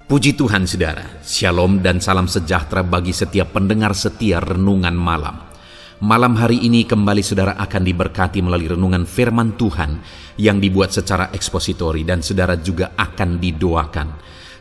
Puji Tuhan saudara, shalom dan salam sejahtera bagi setiap pendengar setia Renungan Malam. Malam hari ini kembali saudara akan diberkati melalui renungan firman Tuhan yang dibuat secara ekspositori dan saudara juga akan didoakan.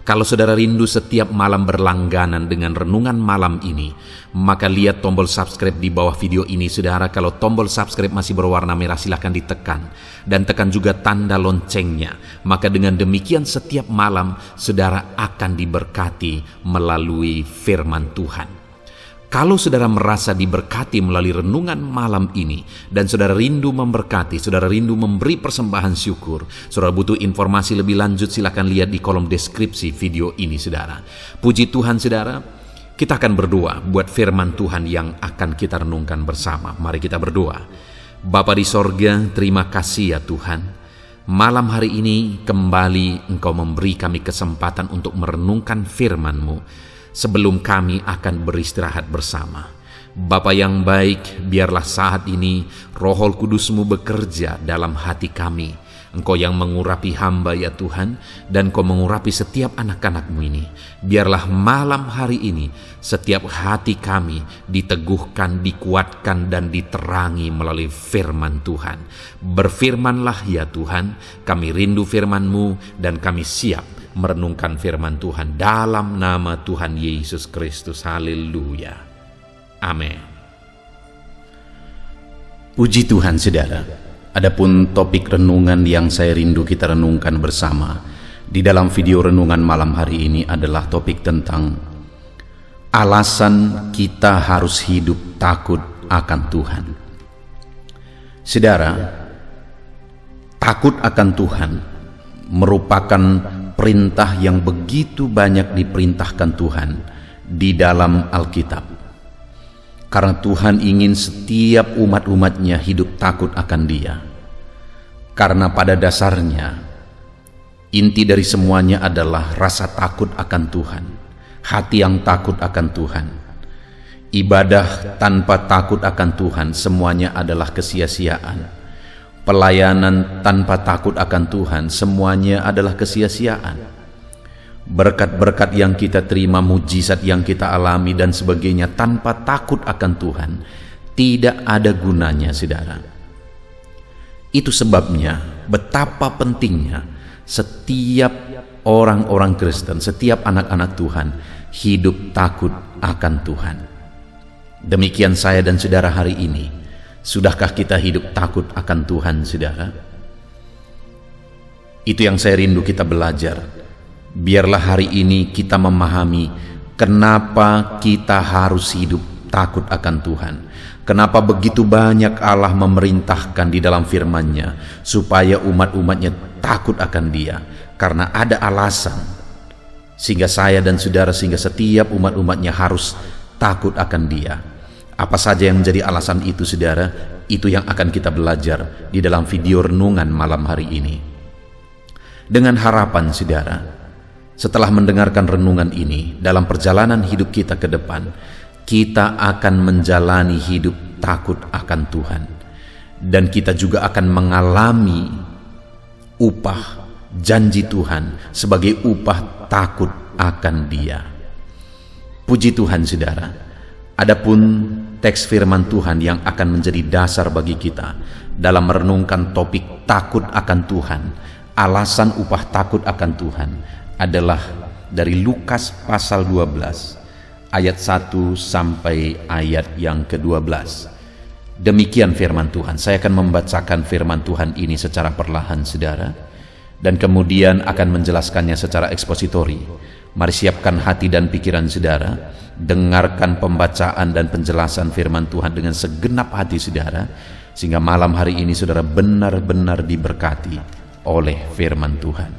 Kalau saudara rindu setiap malam berlangganan dengan renungan malam ini, maka lihat tombol subscribe di bawah video ini saudara. Kalau tombol subscribe masih berwarna merah silahkan ditekan dan tekan juga tanda loncengnya. Maka dengan demikian setiap malam saudara akan diberkati melalui firman Tuhan. Kalau saudara merasa diberkati melalui renungan malam ini dan saudara rindu memberkati, saudara rindu memberi persembahan syukur, saudara butuh informasi lebih lanjut, silakan lihat di kolom deskripsi video ini saudara. Puji Tuhan saudara, kita akan berdoa buat firman Tuhan yang akan kita renungkan bersama. Mari kita berdoa. Bapa di sorga, terima kasih ya Tuhan. Malam hari ini kembali Engkau memberi kami kesempatan untuk merenungkan firman-Mu. Sebelum kami akan beristirahat bersama. Bapa yang baik, biarlah saat ini Roh Kudus-Mu bekerja dalam hati kami. Engkau yang mengurapi hamba ya Tuhan, dan Engkau mengurapi setiap anak-anak-Mu ini. Biarlah malam hari ini setiap hati kami diteguhkan, dikuatkan, dan diterangi melalui firman Tuhan. Berfirmanlah ya Tuhan, kami rindu firman-Mu dan kami siap merenungkan firman Tuhan dalam nama Tuhan Yesus Kristus. Haleluya. Amin. Puji Tuhan saudara. Adapun topik renungan yang saya rindu kita renungkan bersama di dalam video renungan malam hari ini adalah topik tentang alasan kita harus hidup takut akan Tuhan. Saudara, takut akan Tuhan merupakan perintah yang begitu banyak diperintahkan Tuhan di dalam Alkitab. Karena Tuhan ingin setiap umat-umatnya hidup takut akan Dia. Karena pada dasarnya, inti dari semuanya adalah rasa takut akan Tuhan. Hati yang takut akan Tuhan. Ibadah tanpa takut akan Tuhan semuanya adalah kesia-siaan. Pelayanan tanpa takut akan Tuhan semuanya adalah kesia-siaan. Berkat-berkat yang kita terima, mujizat yang kita alami dan sebagainya tanpa takut akan Tuhan tidak ada gunanya saudara. Itu sebabnya betapa pentingnya setiap orang-orang Kristen, setiap anak-anak Tuhan hidup takut akan Tuhan. Demikian saya dan saudara hari ini. Sudahkah kita hidup takut akan Tuhan, saudara? Itu yang saya rindu kita belajar. Biarlah hari ini kita memahami kenapa kita harus hidup takut akan Tuhan. Kenapa begitu banyak Allah memerintahkan di dalam firman-Nya supaya umat-umatnya takut akan Dia. Karena ada alasan sehingga saya dan saudara, sehingga setiap umat-umatnya harus takut akan Dia. Apa saja yang menjadi alasan itu saudara, itu yang akan kita belajar di dalam video renungan malam hari ini. Dengan harapan saudara, setelah mendengarkan renungan ini, dalam perjalanan hidup kita ke depan, kita akan menjalani hidup takut akan Tuhan. Dan kita juga akan mengalami upah janji Tuhan sebagai upah takut akan Dia. Puji Tuhan saudara. Adapun teks firman Tuhan yang akan menjadi dasar bagi kita dalam merenungkan topik takut akan Tuhan, alasan upah takut akan Tuhan adalah dari Lukas pasal 12 ayat 1 sampai ayat yang ke-12. Demikian firman Tuhan. Saya akan membacakan firman Tuhan ini secara perlahan saudara, dan kemudian akan menjelaskannya secara ekspositori. Mari siapkan hati dan pikiran saudara, dengarkan pembacaan dan penjelasan firman Tuhan dengan segenap hati saudara, sehingga malam hari ini saudara benar-benar diberkati oleh firman Tuhan.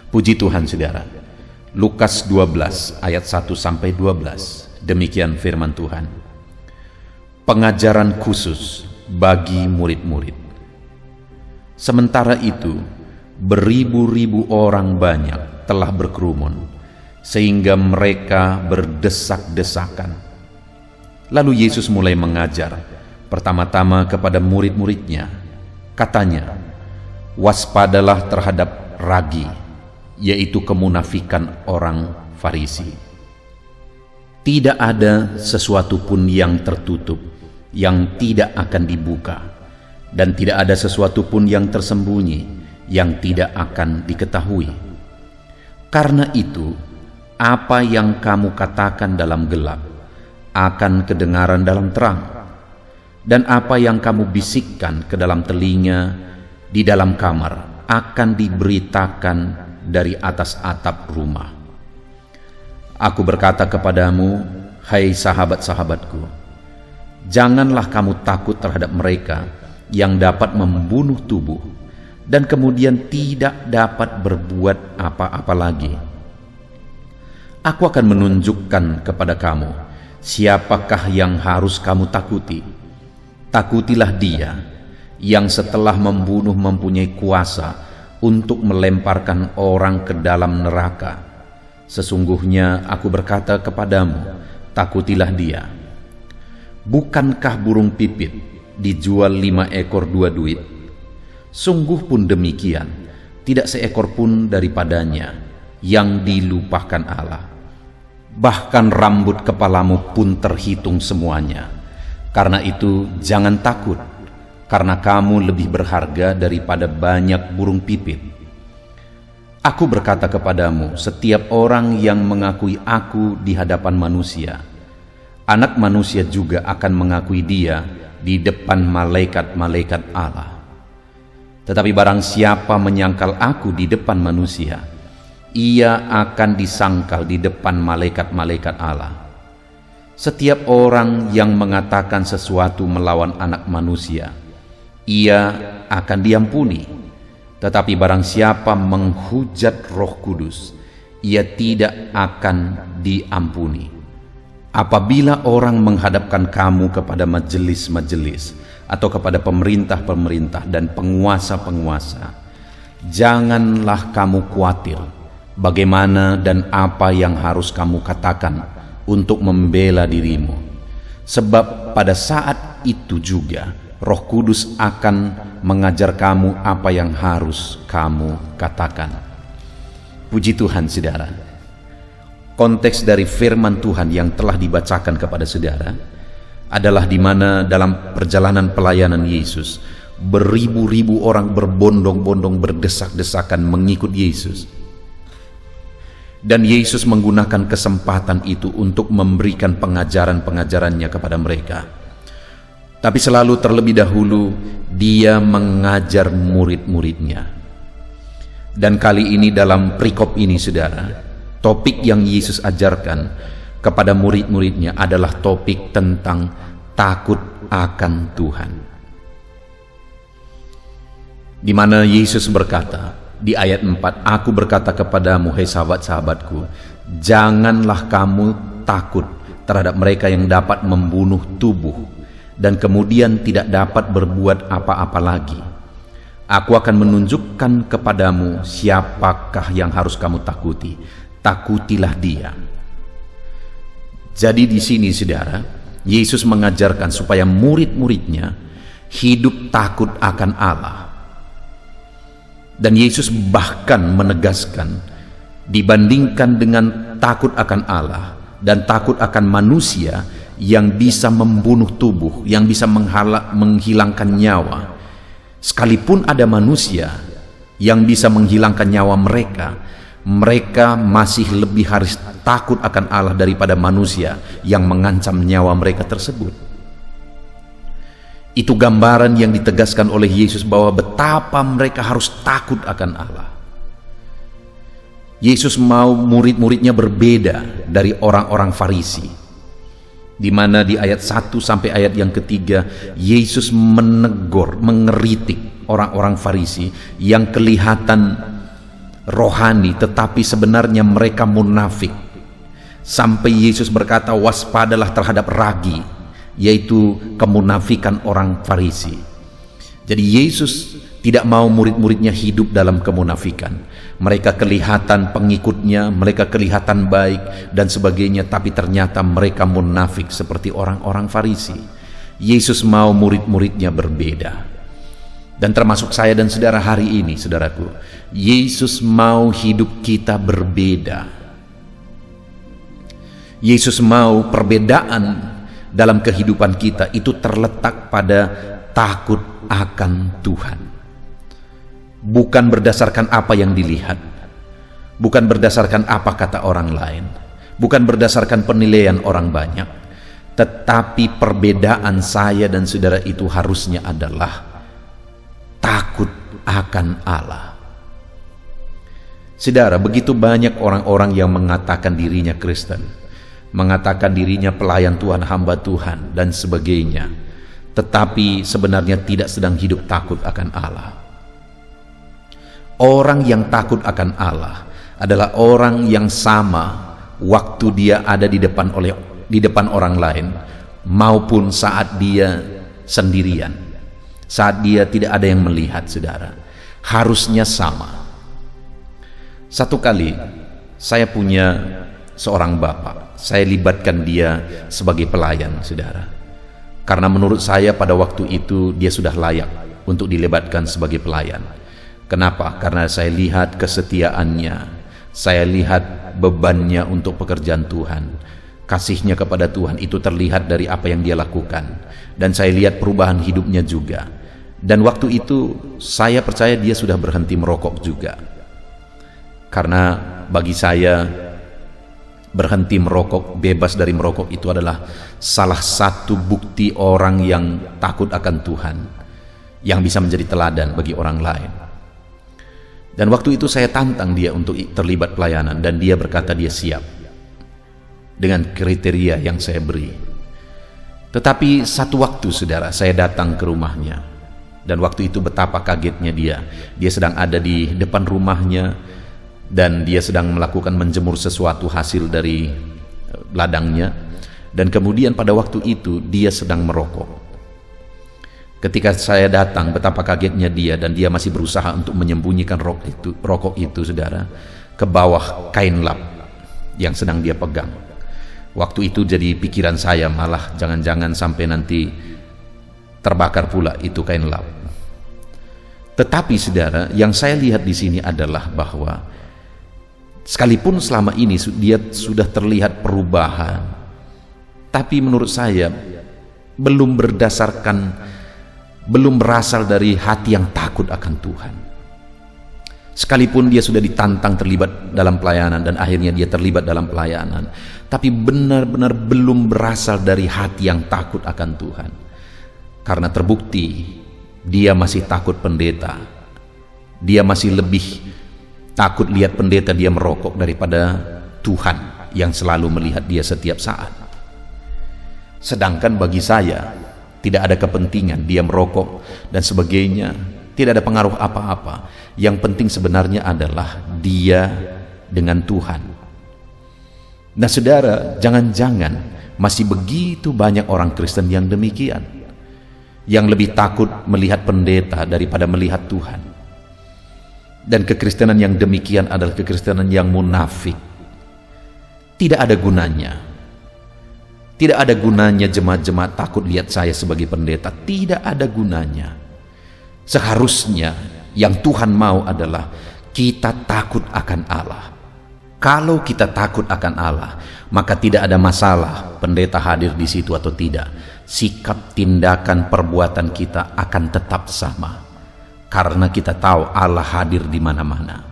Puji Tuhan saudara. Lukas 12 ayat 1 sampai 12. Demikian firman Tuhan. Pengajaran khusus bagi murid-murid. Sementara itu, beribu-ribu orang banyak telah berkerumun, sehingga mereka berdesak-desakan. Lalu Yesus mulai mengajar, pertama-tama kepada murid-muridnya. Katanya, waspadalah terhadap ragi, yaitu kemunafikan orang Farisi. Tidak ada sesuatu pun yang tertutup yang tidak akan dibuka, dan tidak ada sesuatu pun yang tersembunyi yang tidak akan diketahui. Karena itu, apa yang kamu katakan dalam gelap akan kedengaran dalam terang, dan apa yang kamu bisikkan ke dalam telinga di dalam kamar akan diberitakan dari atas atap rumah. Aku berkata kepadamu, hai sahabat-sahabatku, janganlah kamu takut terhadap mereka yang dapat membunuh tubuh dan kemudian tidak dapat berbuat apa-apa lagi. Aku akan menunjukkan kepada kamu siapakah yang harus kamu takuti. Takutilah Dia yang setelah membunuh mempunyai kuasa untuk melemparkan orang ke dalam neraka. Sesungguhnya aku berkata kepadamu, takutilah Dia. Bukankah burung pipit dijual 5 ekor 2 duit? Sungguh pun demikian, tidak seekor pun daripadanya yang dilupakan Allah. Bahkan rambut kepalamu pun terhitung semuanya. Karena itu jangan takut, karena kamu lebih berharga daripada banyak burung pipit. Aku berkata kepadamu, setiap orang yang mengakui aku di hadapan manusia, Anak Manusia juga akan mengakui Dia di depan malaikat-malaikat Allah. Tetapi barang siapa menyangkal aku di depan manusia, ia akan disangkal di depan malaikat-malaikat Allah. Setiap orang yang mengatakan sesuatu melawan Anak Manusia, ia akan diampuni. Tetapi barang siapa menghujat Roh Kudus, ia tidak akan diampuni. Apabila orang menghadapkan kamu kepada majelis-majelis atau kepada pemerintah-pemerintah dan penguasa-penguasa, janganlah kamu khawatir bagaimana dan apa yang harus kamu katakan untuk membela dirimu. Sebab pada saat itu juga Roh Kudus akan mengajar kamu apa yang harus kamu katakan. Puji Tuhan, saudara. Konteks dari firman Tuhan yang telah dibacakan kepada saudara adalah di mana dalam perjalanan pelayanan Yesus, beribu-ribu orang berbondong-bondong berdesak-desakan mengikut Yesus. Dan Yesus menggunakan kesempatan itu untuk memberikan pengajaran-pengajarannya kepada mereka. Tapi selalu terlebih dahulu Dia mengajar murid-muridnya. Dan kali ini dalam perikop ini, saudara, topik yang Yesus ajarkan kepada murid-muridnya adalah topik tentang takut akan Tuhan. Di mana Yesus berkata di ayat 4, aku berkata kepadamu, hai sahabat-sahabatku, janganlah kamu takut terhadap mereka yang dapat membunuh tubuh dan kemudian tidak dapat berbuat apa-apa lagi. Aku akan menunjukkan kepadamu siapakah yang harus kamu takuti. Takutilah Dia. Jadi di sini, saudara, Yesus mengajarkan supaya murid-muridnya hidup takut akan Allah. Dan Yesus bahkan menegaskan, dibandingkan dengan takut akan Allah dan takut akan manusia yang bisa membunuh tubuh, yang bisa menghilangkan nyawa, sekalipun ada manusia yang bisa menghilangkan nyawa mereka, mereka masih lebih harus takut akan Allah daripada manusia yang mengancam nyawa mereka tersebut. Itu gambaran yang ditegaskan oleh Yesus bahwa betapa mereka harus takut akan Allah. Yesus mau murid-muridnya berbeda dari orang-orang Farisi, di mana di ayat 1 sampai ayat yang ketiga Yesus menegur, mengeritik orang-orang Farisi yang kelihatan rohani tetapi sebenarnya mereka munafik. Sampai Yesus berkata, waspadalah terhadap ragi, yaitu kemunafikan orang Farisi. Jadi Yesus tidak mau murid-muridnya hidup dalam kemunafikan. Mereka kelihatan pengikutnya, mereka kelihatan baik dan sebagainya, tapi ternyata mereka munafik seperti orang-orang Farisi. Yesus mau murid-muridnya berbeda. Dan termasuk saya dan saudara hari ini, saudaraku, Yesus mau hidup kita berbeda. Yesus mau perbedaan dalam kehidupan kita itu terletak pada takut akan Tuhan. Bukan berdasarkan apa yang dilihat, bukan berdasarkan apa kata orang lain, bukan berdasarkan penilaian orang banyak, tetapi perbedaan saya dan saudara itu harusnya adalah takut akan Allah. Saudara, begitu banyak orang-orang yang mengatakan dirinya Kristen, mengatakan dirinya pelayan Tuhan, hamba Tuhan, dan sebagainya, tetapi sebenarnya tidak sedang hidup takut akan Allah. Orang yang takut akan Allah adalah orang yang sama waktu dia ada di depan orang lain, maupun saat dia sendirian, saat dia tidak ada yang melihat, saudara. Harusnya sama. Satu kali saya punya seorang bapak, saya libatkan dia sebagai pelayan, saudara, karena menurut saya pada waktu itu dia sudah layak untuk dilibatkan sebagai pelayan. Kenapa? Karena saya lihat kesetiaannya, saya lihat bebannya untuk pekerjaan Tuhan, kasihnya kepada Tuhan itu terlihat dari apa yang dia lakukan, dan saya lihat perubahan hidupnya juga. Dan waktu itu saya percaya dia sudah berhenti merokok juga, karena bagi saya berhenti merokok, bebas dari merokok itu adalah salah satu bukti orang yang takut akan Tuhan, yang bisa menjadi teladan bagi orang lain. Dan waktu itu saya tantang dia untuk terlibat pelayanan, dan dia berkata dia siap dengan kriteria yang saya beri. Tetapi satu waktu, saudara, saya datang ke rumahnya, dan waktu itu betapa kagetnya dia sedang ada di depan rumahnya, dan dia sedang melakukan menjemur sesuatu hasil dari ladangnya, dan kemudian pada waktu itu dia sedang merokok. Ketika saya datang, betapa kagetnya dia, dan dia masih berusaha untuk menyembunyikan rokok itu, saudara, ke bawah kain lap yang sedang dia pegang. Waktu itu jadi pikiran saya, malah jangan-jangan sampai nanti terbakar pula itu kain lap. Tetapi saudara, yang saya lihat di sini adalah bahwa sekalipun selama ini dia sudah terlihat perubahan, tapi menurut saya belum berasal dari hati yang takut akan Tuhan. Sekalipun dia sudah ditantang terlibat dalam pelayanan, dan akhirnya dia terlibat dalam pelayanan, tapi benar-benar belum berasal dari hati yang takut akan Tuhan. Karena terbukti dia masih takut pendeta, dia masih lebih takut lihat pendeta dia merokok daripada Tuhan yang selalu melihat dia setiap saat. Sedangkan bagi saya tidak ada kepentingan dia merokok dan sebagainya, tidak ada pengaruh apa-apa. Yang penting sebenarnya adalah dia dengan Tuhan. Nah saudara, jangan-jangan masih begitu banyak orang Kristen yang demikian, yang lebih takut melihat pendeta daripada melihat Tuhan. Dan kekristenan yang demikian adalah kekristenan yang munafik. Tidak ada gunanya. Tidak ada gunanya jemaat-jemaat takut lihat saya sebagai pendeta. Tidak ada gunanya. Seharusnya yang Tuhan mau adalah kita takut akan Allah. Kalau kita takut akan Allah, maka tidak ada masalah pendeta hadir di situ atau tidak. Sikap, tindakan, perbuatan kita akan tetap sama, karena kita tahu Allah hadir di mana-mana.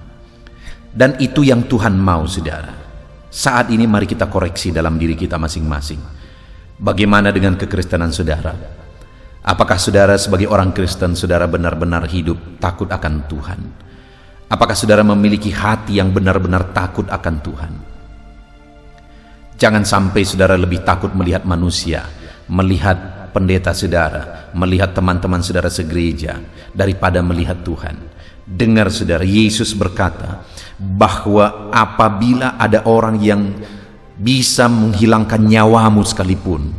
Dan itu yang Tuhan mau, saudara. Saat ini mari kita koreksi dalam diri kita masing-masing. Bagaimana dengan kekristenan saudara? Apakah saudara sebagai orang Kristen, saudara benar-benar hidup takut akan Tuhan? Apakah saudara memiliki hati yang benar-benar takut akan Tuhan? Jangan sampai saudara lebih takut melihat manusia, melihat pendeta saudara, melihat teman-teman saudara segereja, daripada melihat Tuhan. Dengar saudara, Yesus berkata bahwa apabila ada orang yang bisa menghilangkan nyawamu sekalipun,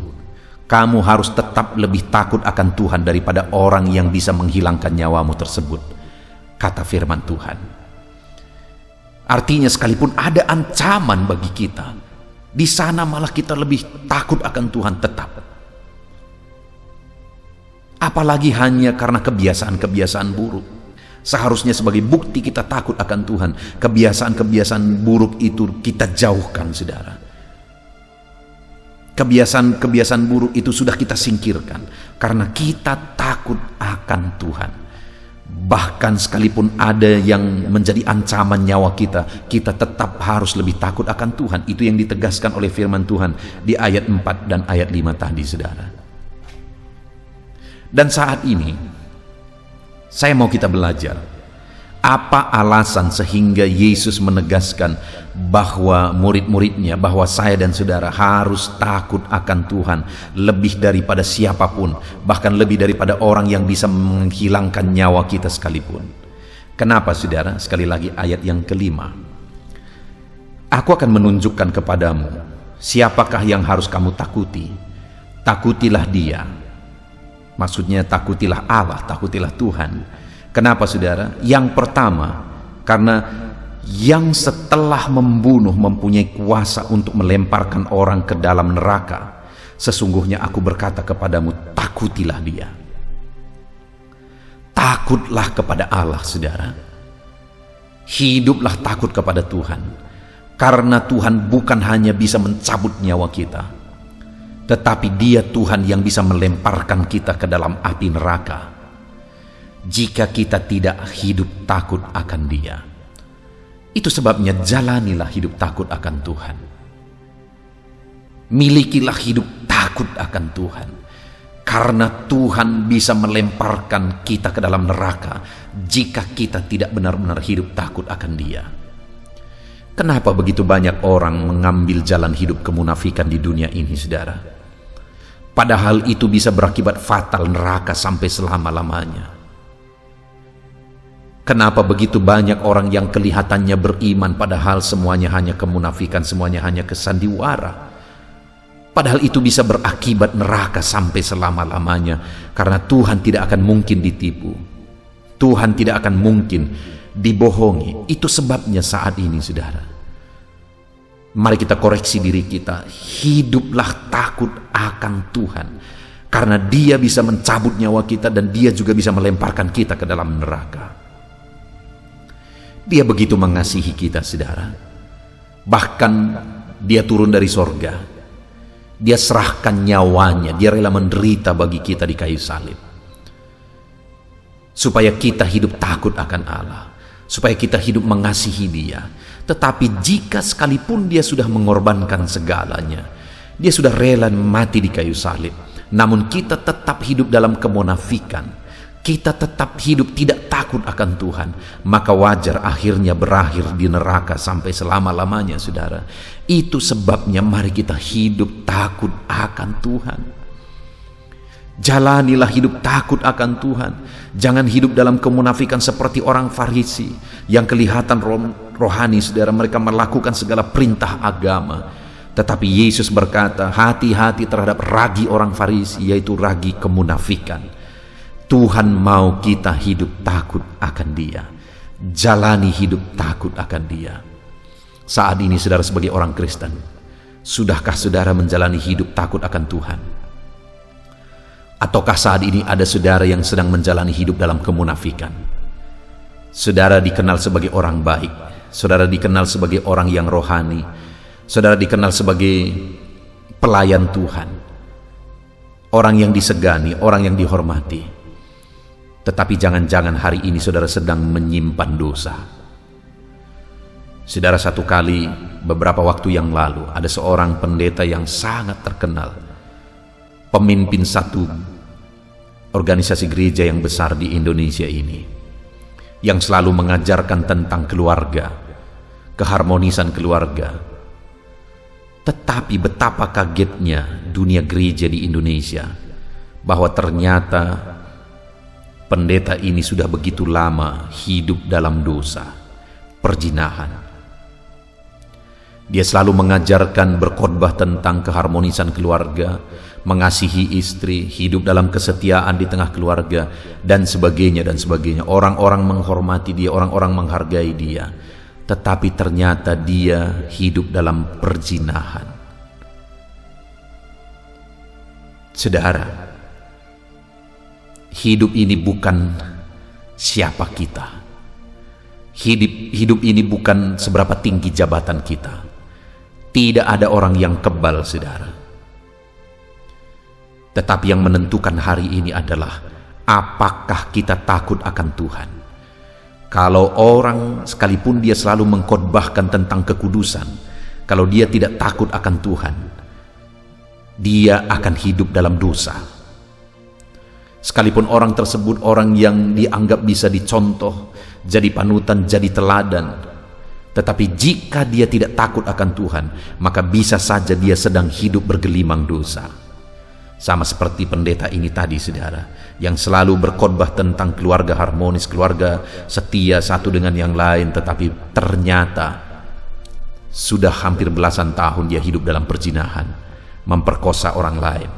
kamu harus tetap lebih takut akan Tuhan daripada orang yang bisa menghilangkan nyawamu tersebut, kata firman Tuhan. Artinya sekalipun ada ancaman bagi kita, di sana malah kita lebih takut akan Tuhan tetap. apalagi hanya karena kebiasaan-kebiasaan buruk. Seharusnya sebagai bukti kita takut akan Tuhan, kebiasaan-kebiasaan buruk itu kita jauhkan, saudara. Kebiasaan-kebiasaan buruk itu sudah kita singkirkan karena kita takut akan Tuhan. Bahkan sekalipun ada yang menjadi ancaman nyawa kita, kita tetap harus lebih takut akan Tuhan. Itu yang ditegaskan oleh firman Tuhan di ayat 4 dan ayat 5 tadi, saudara. Dan saat ini saya mau kita belajar apa alasan sehingga Yesus menegaskan bahwa murid-muridnya, bahwa saya dan saudara harus takut akan Tuhan lebih daripada siapapun, bahkan lebih daripada orang yang bisa menghilangkan nyawa kita sekalipun. Kenapa, saudara? Sekali lagi ayat yang kelima. Aku akan menunjukkan kepadamu siapakah yang harus kamu takuti. Takutilah Dia. Maksudnya takutilah Allah, takutilah Tuhan. Kenapa, saudara? Yang pertama, karena yang setelah membunuh mempunyai kuasa untuk melemparkan orang ke dalam neraka. Sesungguhnya aku berkata kepadamu, takutilah Dia. Takutlah kepada Allah, saudara. Hiduplah takut kepada Tuhan. Karena Tuhan bukan hanya bisa mencabut nyawa kita, tetapi Dia Tuhan yang bisa melemparkan kita ke dalam api neraka jika kita tidak hidup takut akan Dia. Itu sebabnya jalanilah hidup takut akan Tuhan. Milikilah hidup takut akan Tuhan, karena Tuhan bisa melemparkan kita ke dalam neraka jika kita tidak benar-benar hidup takut akan Dia. Kenapa begitu banyak orang mengambil jalan hidup kemunafikan di dunia ini, saudara? Padahal itu bisa berakibat fatal, neraka sampai selama-lamanya. Kenapa begitu banyak orang yang kelihatannya beriman padahal semuanya hanya kemunafikan, semuanya hanya kesandiwara? Padahal itu bisa berakibat neraka sampai selama-lamanya, karena Tuhan tidak akan mungkin ditipu. Tuhan tidak akan mungkin dibohongi. Itu sebabnya saat ini, saudara, mari kita koreksi diri kita. Hiduplah takut akan Tuhan, karena Dia bisa mencabut nyawa kita dan Dia juga bisa melemparkan kita ke dalam neraka. Dia begitu mengasihi kita, saudara. Bahkan Dia turun dari sorga, Dia serahkan nyawanya, Dia rela menderita bagi kita di kayu salib, supaya kita hidup takut akan Allah, supaya kita hidup mengasihi Dia. Tetapi jika sekalipun Dia sudah mengorbankan segalanya, Dia sudah rela mati di kayu salib, namun kita tetap hidup dalam kemunafikan, kita tetap hidup tidak takut akan Tuhan, maka wajar akhirnya berakhir di neraka sampai selama-lamanya, saudara. Itu sebabnya mari kita hidup takut akan Tuhan. Jalanilah hidup takut akan Tuhan. Jangan hidup dalam kemunafikan seperti orang Farisi yang kelihatan rohani, saudara. Mereka melakukan segala perintah agama, tetapi Yesus berkata, hati-hati terhadap ragi orang Farisi, yaitu ragi kemunafikan. Tuhan mau kita hidup takut akan Dia. Jalani hidup takut akan Dia. Saat ini, saudara, sebagai orang Kristen, sudahkah saudara menjalani hidup takut akan Tuhan? Ataukah saat ini ada saudara yang sedang menjalani hidup dalam kemunafikan? Saudara dikenal sebagai orang baik, saudara dikenal sebagai orang yang rohani, saudara dikenal sebagai pelayan Tuhan, orang yang disegani, orang yang dihormati. Tetapi jangan-jangan hari ini saudara sedang menyimpan dosa. Saudara, satu kali beberapa waktu yang lalu ada seorang pendeta yang sangat terkenal, pemimpin satu organisasi gereja yang besar di Indonesia ini, yang selalu mengajarkan tentang keluarga, keharmonisan keluarga. Tetapi betapa kagetnya dunia gereja di Indonesia bahwa ternyata pendeta ini sudah begitu lama hidup dalam dosa, perzinahan. Dia selalu mengajarkan, berkhotbah tentang keharmonisan keluarga, mengasihi istri, hidup dalam kesetiaan di tengah keluarga, dan sebagainya dan sebagainya. Orang-orang menghormati dia, orang-orang menghargai dia. Tetapi ternyata dia hidup dalam perzinahan. Saudara, hidup ini bukan siapa kita. Hidup ini bukan seberapa tinggi jabatan kita. Tidak ada orang yang kebal, saudara. Tetapi yang menentukan hari ini adalah apakah kita takut akan Tuhan. Kalau orang sekalipun dia selalu mengkhotbahkan tentang kekudusan, kalau dia tidak takut akan Tuhan, dia akan hidup dalam dosa. Sekalipun orang tersebut orang yang dianggap bisa dicontoh, jadi panutan, jadi teladan, tetapi jika dia tidak takut akan Tuhan, maka bisa saja dia sedang hidup bergelimang dosa. Sama seperti pendeta ini tadi, saudara, yang selalu berkhotbah tentang keluarga harmonis, keluarga setia satu dengan yang lain, tetapi ternyata sudah hampir belasan tahun dia hidup dalam perzinahan, memperkosa orang lain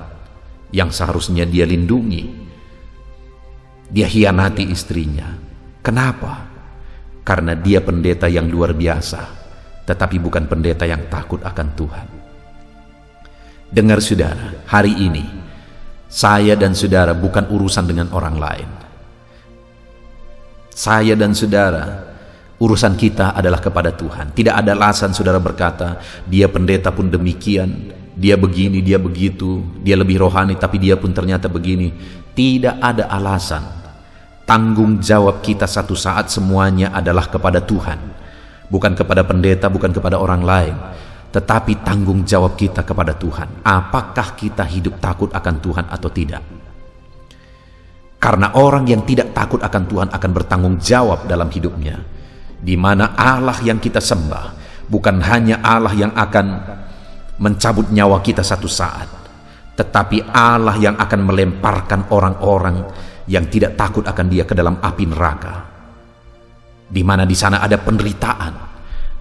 yang seharusnya dia lindungi. Dia hianati istrinya. Kenapa? Karena dia pendeta yang luar biasa, tetapi bukan pendeta yang takut akan Tuhan. Dengar saudara, hari ini saya dan saudara bukan urusan dengan orang lain. Saya dan saudara, urusan kita adalah kepada Tuhan. Tidak ada alasan saudara berkata, dia pendeta pun demikian, dia begini, dia begitu, dia lebih rohani tapi dia pun ternyata begini. Tidak ada alasan. Tanggung jawab kita satu saat semuanya adalah kepada Tuhan, bukan kepada pendeta, bukan kepada orang lain, tetapi tanggung jawab kita kepada Tuhan. Apakah kita hidup takut akan Tuhan atau tidak? Karena orang yang tidak takut akan Tuhan akan bertanggung jawab dalam hidupnya, di mana Allah yang kita sembah bukan hanya Allah yang akan mencabut nyawa kita satu saat, tetapi Allah yang akan melemparkan orang-orang yang tidak takut akan Dia ke dalam api neraka, di mana di sana ada penderitaan,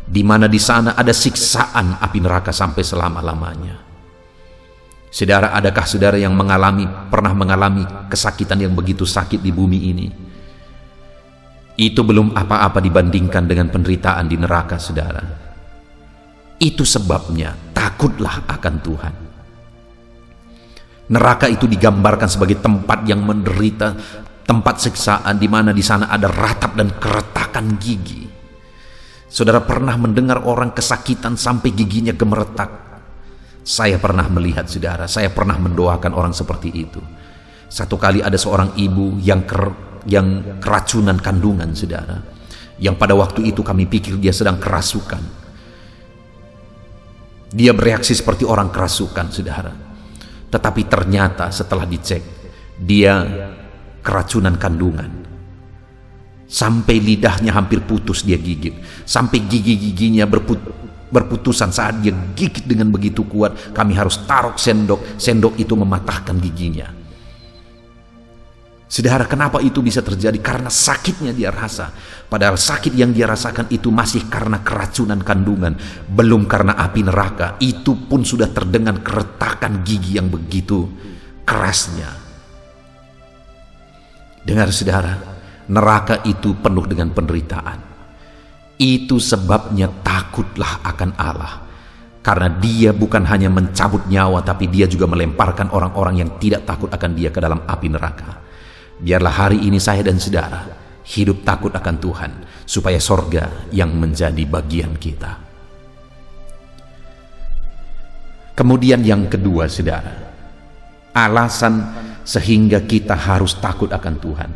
di mana di sana ada siksaan api neraka sampai selama-lamanya. Saudara, adakah saudara yang pernah mengalami kesakitan yang begitu sakit di bumi ini? Itu belum apa-apa dibandingkan dengan penderitaan di neraka, saudara. Itu sebabnya takutlah akan Tuhan. Neraka itu digambarkan sebagai tempat yang menderita, tempat siksaan, di mana di sana ada ratap dan keretakan gigi. Saudara pernah mendengar orang kesakitan sampai giginya gemeretak? Saya pernah melihat, saudara. Saya pernah mendoakan orang seperti itu. Satu kali ada seorang ibu yang keracunan kandungan, saudara, yang pada waktu itu kami pikir dia sedang kerasukan. Dia bereaksi seperti orang kerasukan, saudara. Tetapi ternyata setelah dicek, dia keracunan kandungan. Sampai lidahnya hampir putus dia gigit. Sampai gigi-giginya berputusan saat dia gigit dengan begitu kuat. Kami harus taruh sendok. Sendok itu mematahkan giginya. Saudara, kenapa itu bisa terjadi? Karena sakitnya dia rasa. Padahal sakit yang dia rasakan itu masih karena keracunan kandungan, belum karena api neraka. Itu pun sudah terdengar keretakan gigi yang begitu kerasnya. Dengar saudara, neraka itu penuh dengan penderitaan. Itu sebabnya takutlah akan Allah. Karena Dia bukan hanya mencabut nyawa, tapi Dia juga melemparkan orang-orang yang tidak takut akan Dia ke dalam api neraka. Biarlah hari ini saya dan saudara hidup takut akan Tuhan, supaya sorga yang menjadi bagian kita. Kemudian yang kedua, saudara, alasan sehingga kita harus takut akan Tuhan,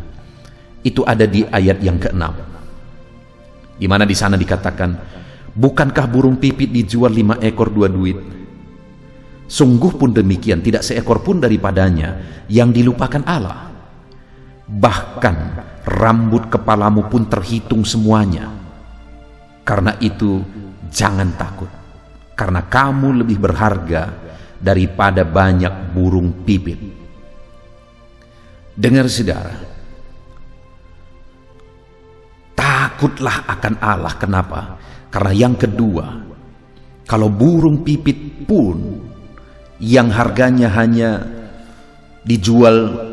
itu ada di ayat yang ke-6, di mana di sana dikatakan, bukankah burung pipit dijual 5 ekor 2 duit? Sungguh pun demikian, tidak seekor pun daripadanya yang dilupakan Allah. Bahkan rambut kepalamu pun terhitung semuanya. Karena itu jangan takut, karena kamu lebih berharga daripada banyak burung pipit. Dengar saudara, takutlah akan Allah. Kenapa? Karena yang kedua, kalau burung pipit pun yang harganya hanya dijual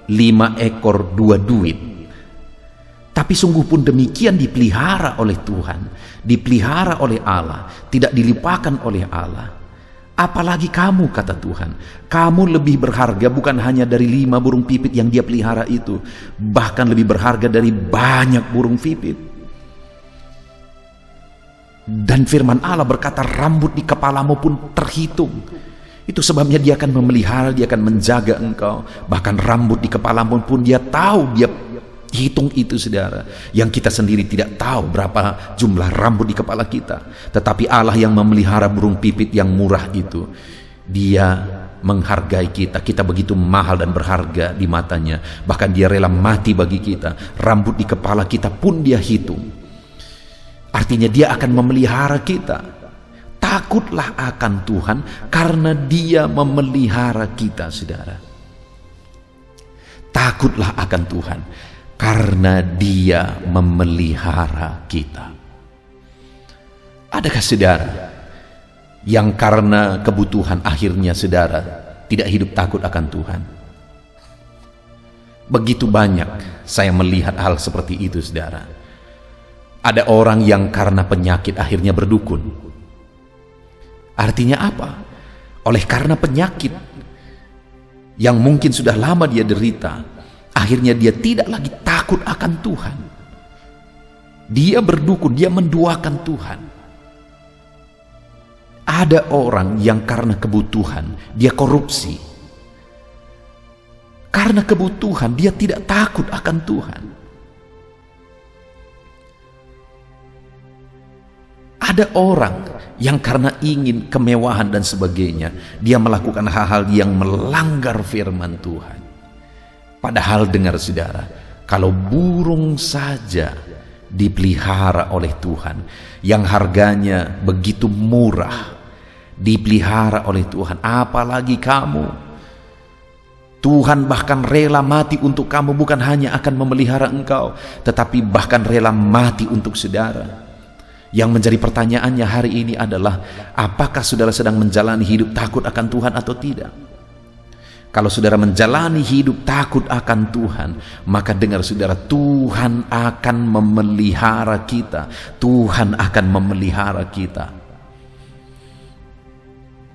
5 ekor 2 duit, tapi sungguh pun demikian dipelihara oleh Tuhan, dipelihara oleh Allah, tidak dilupakan oleh Allah. Apalagi kamu, kata Tuhan, kamu lebih berharga bukan hanya dari 5 burung pipit yang dia pelihara itu, bahkan lebih berharga dari banyak burung pipit. Dan firman Allah berkata, rambut di kepalamu pun terhitung. Itu sebabnya dia akan memelihara, dia akan menjaga engkau. Bahkan rambut di kepalamu pun dia tahu, dia hitung itu, saudara. Yang kita sendiri tidak tahu berapa jumlah rambut di kepala kita. Tetapi Allah yang memelihara burung pipit yang murah itu, dia menghargai kita. Kita begitu mahal dan berharga di matanya. Bahkan dia rela mati bagi kita. Rambut di kepala kita pun dia hitung. Artinya dia akan memelihara kita. Takutlah akan Tuhan karena dia memelihara kita, saudara. Takutlah akan Tuhan karena dia memelihara kita. Adakah saudara yang karena kebutuhan akhirnya saudara tidak hidup takut akan Tuhan? Begitu banyak saya melihat hal seperti itu, saudara. Ada orang yang karena penyakit akhirnya berdukun. Artinya apa? Oleh karena penyakit yang mungkin sudah lama dia derita, akhirnya dia tidak lagi takut akan Tuhan. Dia berdukun, dia menduakan Tuhan. Ada orang yang karena kebutuhan dia korupsi. Karena kebutuhan dia tidak takut akan Tuhan. Ada orang yang karena ingin kemewahan dan sebagainya, dia melakukan hal-hal yang melanggar firman Tuhan. Padahal dengar saudara, kalau burung saja dipelihara oleh Tuhan, yang harganya begitu murah, dipelihara oleh Tuhan, apalagi kamu. Tuhan bahkan rela mati untuk kamu, bukan hanya akan memelihara engkau, tetapi bahkan rela mati untuk saudara. Yang menjadi pertanyaannya hari ini adalah, apakah saudara sedang menjalani hidup takut akan Tuhan atau tidak? Kalau saudara menjalani hidup takut akan Tuhan, maka dengar saudara, Tuhan akan memelihara kita. Tuhan akan memelihara kita.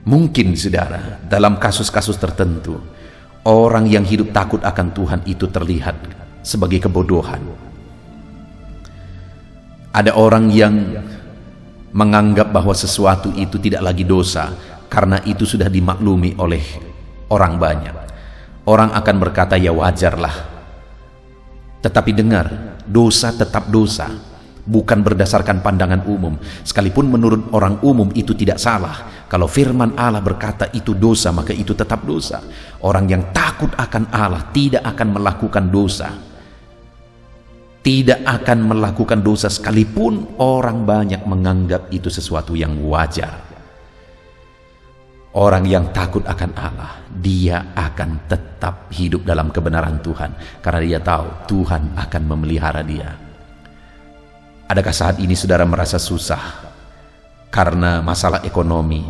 Mungkin saudara, dalam kasus-kasus tertentu, orang yang hidup takut akan Tuhan itu terlihat sebagai kebodohan. Ada orang yang menganggap bahwa sesuatu itu tidak lagi dosa karena itu sudah dimaklumi oleh orang banyak. Orang akan berkata, ya wajarlah. Tetapi dengar, dosa tetap dosa, bukan berdasarkan pandangan umum. Sekalipun menurut orang umum itu tidak salah, kalau firman Allah berkata itu dosa, maka itu tetap dosa. Orang yang takut akan Allah tidak akan melakukan dosa, tidak akan melakukan dosa sekalipun orang banyak menganggap itu sesuatu yang wajar. Orang yang takut akan Allah, dia akan tetap hidup dalam kebenaran Tuhan, karena dia tahu Tuhan akan memelihara dia. Adakah saat ini saudara merasa susah karena masalah ekonomi,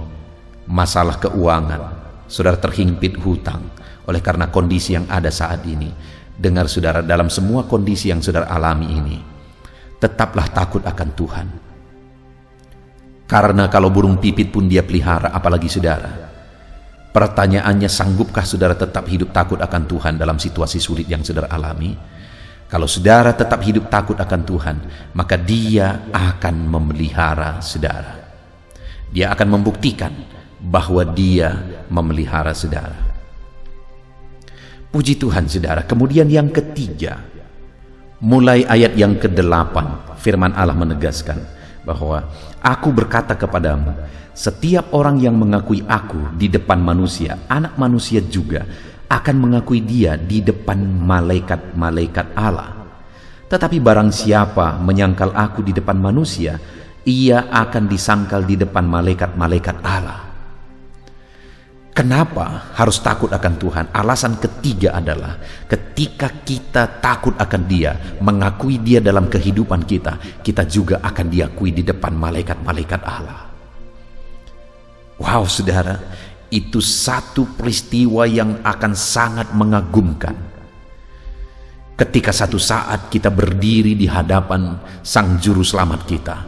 masalah keuangan, saudara terhimpit hutang oleh karena kondisi yang ada saat ini? Dengar saudara, dalam semua kondisi yang saudara alami ini, tetaplah takut akan Tuhan. Karena kalau burung pipit pun dia pelihara, apalagi saudara. Pertanyaannya, sanggupkah saudara tetap hidup takut akan Tuhan dalam situasi sulit yang saudara alami? Kalau saudara tetap hidup takut akan Tuhan, maka dia akan memelihara saudara. Dia akan membuktikan bahwa dia memelihara saudara. Puji Tuhan saudara. Kemudian yang ketiga, mulai ayat yang ke-8, firman Allah menegaskan bahwa aku berkata kepadamu, setiap orang yang mengakui aku di depan manusia, anak manusia juga akan mengakui dia di depan malaikat-malaikat Allah. Tetapi barang siapa menyangkal aku di depan manusia, ia akan disangkal di depan malaikat-malaikat Allah. Kenapa harus takut akan Tuhan? Alasan ketiga adalah ketika kita takut akan Dia, mengakui Dia dalam kehidupan kita, kita juga akan diakui di depan malaikat-malaikat Allah. Wow saudara, itu satu peristiwa yang akan sangat mengagumkan. Ketika satu saat kita berdiri di hadapan Sang Juru Selamat kita,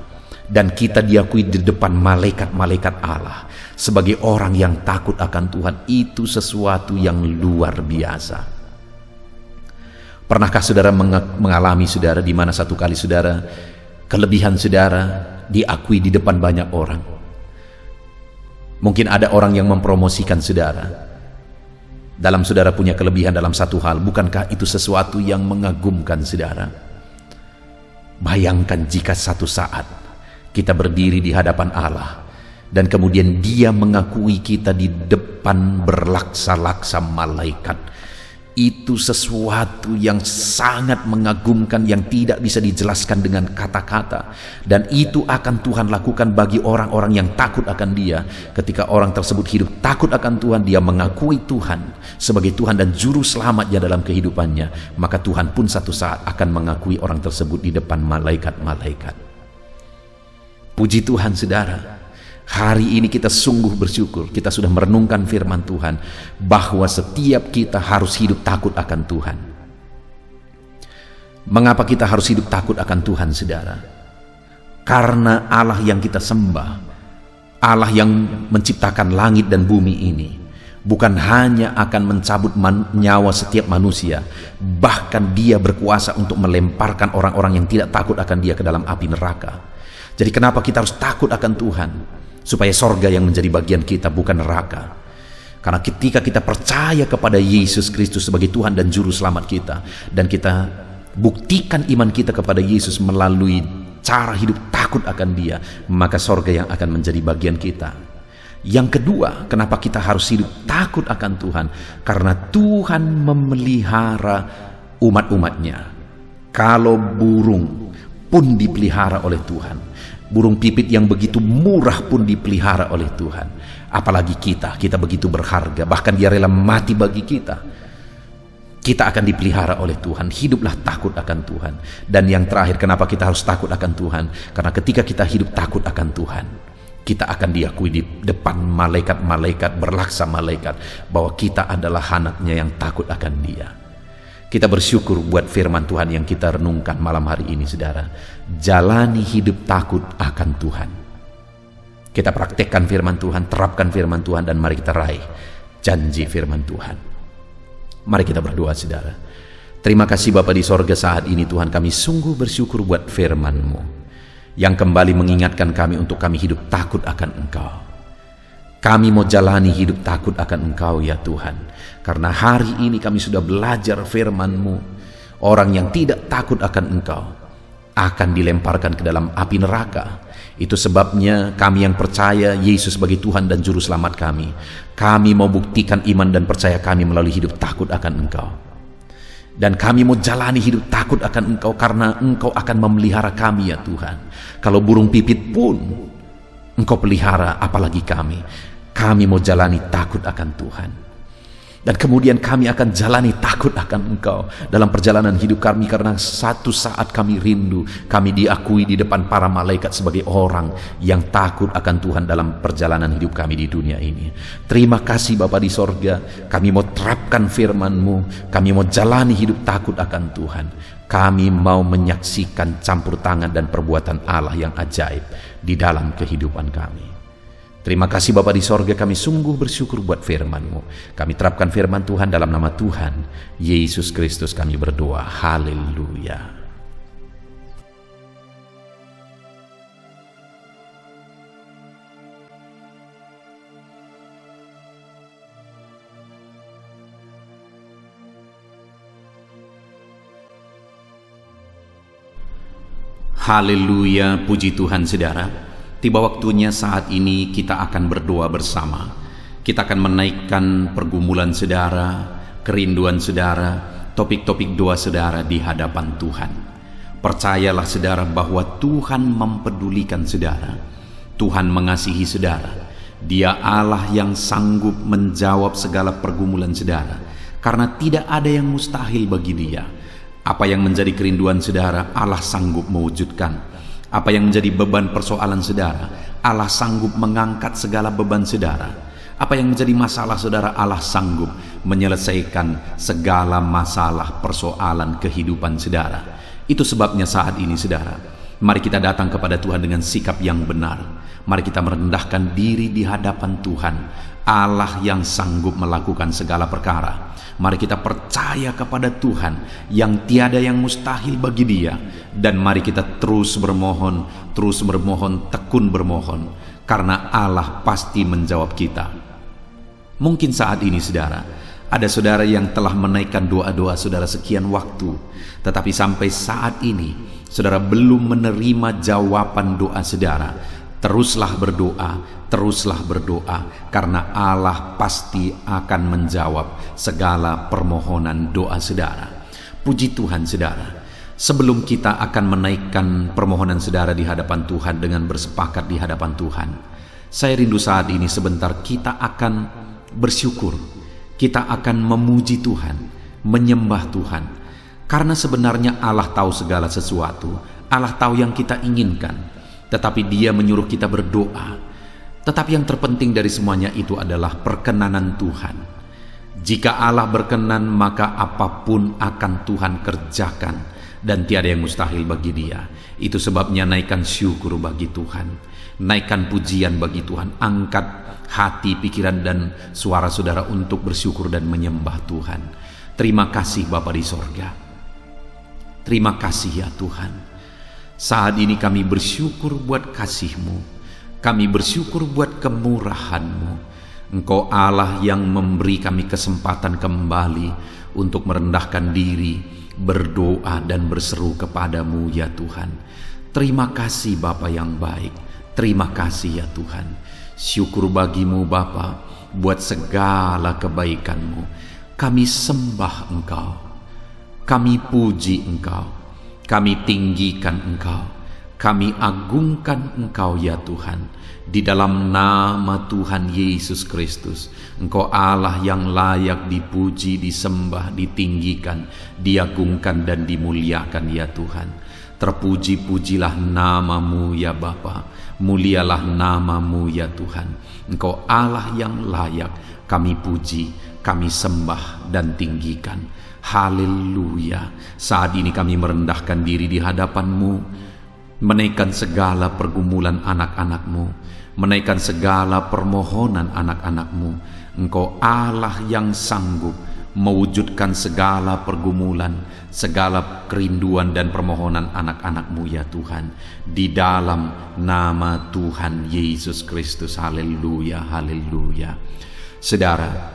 dan kita diakui di depan malaikat-malaikat Allah sebagai orang yang takut akan Tuhan. Itu sesuatu yang luar biasa. Pernahkah saudara mengalami saudara di mana satu kali saudara, kelebihan saudara diakui di depan banyak orang? Mungkin ada orang yang mempromosikan saudara dalam saudara punya kelebihan dalam satu hal. Bukankah itu sesuatu yang mengagumkan saudara? Bayangkan jika satu saat kita berdiri di hadapan Allah dan kemudian Dia mengakui kita di depan berlaksa-laksa malaikat. Itu sesuatu yang sangat mengagumkan, yang tidak bisa dijelaskan dengan kata-kata. Dan itu akan Tuhan lakukan bagi orang-orang yang takut akan Dia. Ketika orang tersebut hidup takut akan Tuhan, dia mengakui Tuhan sebagai Tuhan dan juru selamatnya dalam kehidupannya, maka Tuhan pun satu saat akan mengakui orang tersebut di depan malaikat-malaikat. Puji Tuhan saudara, hari ini kita sungguh bersyukur kita sudah merenungkan firman Tuhan bahwa setiap kita harus hidup takut akan Tuhan. Mengapa kita harus hidup takut akan Tuhan saudara? Karena Allah yang kita sembah, Allah yang menciptakan langit dan bumi ini, bukan hanya akan mencabut nyawa setiap manusia, bahkan Dia berkuasa untuk melemparkan orang-orang yang tidak takut akan Dia ke dalam api neraka. Jadi kenapa kita harus takut akan Tuhan? Supaya sorga yang menjadi bagian kita, bukan neraka. Karena ketika kita percaya kepada Yesus Kristus sebagai Tuhan dan Juru Selamat kita, dan kita buktikan iman kita kepada Yesus melalui cara hidup takut akan Dia, maka sorga yang akan menjadi bagian kita. Yang kedua, kenapa kita harus hidup takut akan Tuhan? Karena Tuhan memelihara umat-umatnya. Kalau burung pun dipelihara oleh Tuhan, burung pipit yang begitu murah pun dipelihara oleh Tuhan, apalagi kita begitu berharga, bahkan Dia rela mati bagi kita. Kita akan dipelihara oleh Tuhan. Hiduplah takut akan Tuhan. Dan yang terakhir, kenapa kita harus takut akan Tuhan? Karena ketika kita hidup takut akan Tuhan, kita akan diakui di depan malaikat-malaikat, berlaksa malaikat, bahwa kita adalah anak-Nya yang takut akan Dia. Kita bersyukur buat firman Tuhan yang kita renungkan malam hari ini saudara. Jalani hidup takut akan Tuhan. Kita praktekkan firman Tuhan, terapkan firman Tuhan, dan mari kita raih janji firman Tuhan. Mari kita berdoa saudara. Terima kasih Bapa di sorga, saat ini Tuhan kami sungguh bersyukur buat firman-Mu yang kembali mengingatkan kami untuk kami hidup takut akan Engkau. Kami mau jalani hidup takut akan Engkau ya Tuhan. Karena hari ini kami sudah belajar firman-Mu. Orang yang tidak takut akan Engkau akan dilemparkan ke dalam api neraka. Itu sebabnya kami yang percaya Yesus sebagai Tuhan dan Juru Selamat kami, kami mau buktikan iman dan percaya kami melalui hidup takut akan Engkau. Dan kami mau jalani hidup takut akan Engkau karena Engkau akan memelihara kami ya Tuhan. Kalau burung pipit pun Engkau pelihara, apalagi kami. Kami mau jalani takut akan Tuhan. Dan kemudian kami akan jalani takut akan Engkau dalam perjalanan hidup kami, karena satu saat kami rindu kami diakui di depan para malaikat sebagai orang yang takut akan Tuhan dalam perjalanan hidup kami di dunia ini. Terima kasih Bapa di sorga, kami mau terapkan firman-Mu, kami mau jalani hidup takut akan Tuhan. Kami mau menyaksikan campur tangan dan perbuatan Allah yang ajaib di dalam kehidupan kami. Terima kasih Bapa di sorga, kami sungguh bersyukur buat firman-Mu. Kami terapkan firman Tuhan dalam nama Tuhan Yesus Kristus kami berdoa. Haleluya. Haleluya, puji Tuhan saudara. Tiba waktunya saat ini kita akan berdoa bersama. Kita akan menaikkan pergumulan saudara, kerinduan saudara, topik-topik doa saudara di hadapan Tuhan. Percayalah saudara bahwa Tuhan mempedulikan saudara. Tuhan mengasihi saudara. Dia Allah yang sanggup menjawab segala pergumulan saudara, karena tidak ada yang mustahil bagi Dia. Apa yang menjadi kerinduan saudara, Allah sanggup mewujudkan. Apa yang menjadi beban persoalan saudara, Allah sanggup mengangkat segala beban saudara. Apa yang menjadi masalah saudara, Allah sanggup menyelesaikan segala masalah persoalan kehidupan saudara. Itu sebabnya saat ini saudara, Mari kita datang kepada Tuhan dengan sikap yang benar. Mari kita merendahkan diri di hadapan Tuhan, Allah yang sanggup melakukan segala perkara. Mari kita percaya kepada Tuhan yang tiada yang mustahil bagi Dia. Dan mari kita terus bermohon, tekun bermohon, karena Allah pasti menjawab kita. Mungkin saat ini saudara, ada saudara yang telah menaikkan doa-doa saudara sekian waktu, tetapi sampai saat ini saudara belum menerima jawaban doa saudara. Teruslah berdoa, karena Allah pasti akan menjawab segala permohonan doa saudara. Puji Tuhan saudara. Sebelum kita akan menaikkan permohonan saudara di hadapan Tuhan dengan bersepakat di hadapan Tuhan, saya rindu saat ini sebentar kita akan bersyukur. Kita akan memuji Tuhan, menyembah Tuhan. Karena sebenarnya Allah tahu segala sesuatu. Allah tahu yang kita inginkan. Tetapi Dia menyuruh kita berdoa. Tetapi yang terpenting dari semuanya itu adalah perkenanan Tuhan. Jika Allah berkenan, maka apapun akan Tuhan kerjakan, dan tiada yang mustahil bagi Dia. Itu sebabnya naikkan syukur bagi Tuhan, naikkan pujian bagi Tuhan. Angkat hati, pikiran, dan suara saudara untuk bersyukur dan menyembah Tuhan. Terima kasih Bapa di sorga. Terima kasih ya Tuhan. Saat ini kami bersyukur buat kasih-Mu. Kami bersyukur buat kemurahan-Mu. Engkau Allah yang memberi kami kesempatan kembali untuk merendahkan diri, berdoa dan berseru kepadamu ya Tuhan. Terima kasih Bapa yang baik. Terima kasih ya Tuhan. Syukur bagimu Bapa buat segala kebaikan-Mu. Kami sembah Engkau. Kami puji Engkau. Kami tinggikan Engkau, kami agungkan Engkau ya Tuhan. Di dalam nama Tuhan Yesus Kristus, Engkau Allah yang layak dipuji, disembah, ditinggikan, diagungkan dan dimuliakan ya Tuhan. Terpuji-pujilah nama-Mu ya Bapa, mulialah nama-Mu ya Tuhan. Engkau Allah yang layak kami puji, kami sembah dan tinggikan. Haleluya. Saat ini kami merendahkan diri di hadapan-Mu, menaikkan segala pergumulan anak-anak-Mu, menaikkan segala permohonan anak-anak-Mu. Engkau Allah yang sanggup mewujudkan segala pergumulan, segala kerinduan dan permohonan anak-anak-Mu ya Tuhan. Di dalam nama Tuhan Yesus Kristus. Haleluya, haleluya. Saudara,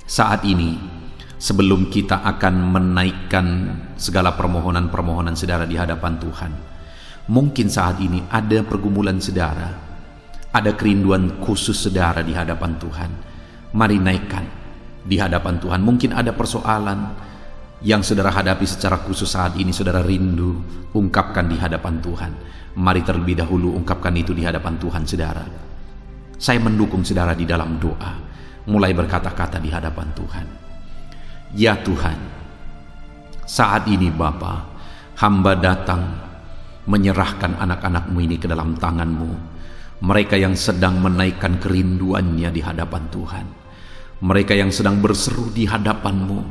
saat ini sebelum kita akan menaikkan segala permohonan-permohonan saudara di hadapan Tuhan, mungkin saat ini ada pergumulan saudara, ada kerinduan khusus saudara di hadapan Tuhan. Mari naikkan di hadapan Tuhan. Mungkin ada persoalan yang saudara hadapi secara khusus saat ini, saudara rindu, ungkapkan di hadapan Tuhan. Mari terlebih dahulu ungkapkan itu di hadapan Tuhan saudara. Saya mendukung saudara di dalam doa, mulai berkata-kata di hadapan Tuhan. Ya Tuhan, saat ini Bapa, hamba datang menyerahkan anak-anak-Mu ini ke dalam tangan-Mu. Mereka yang sedang menaikkan kerinduannya di hadapan Tuhan. Mereka yang sedang berseru di hadapan-Mu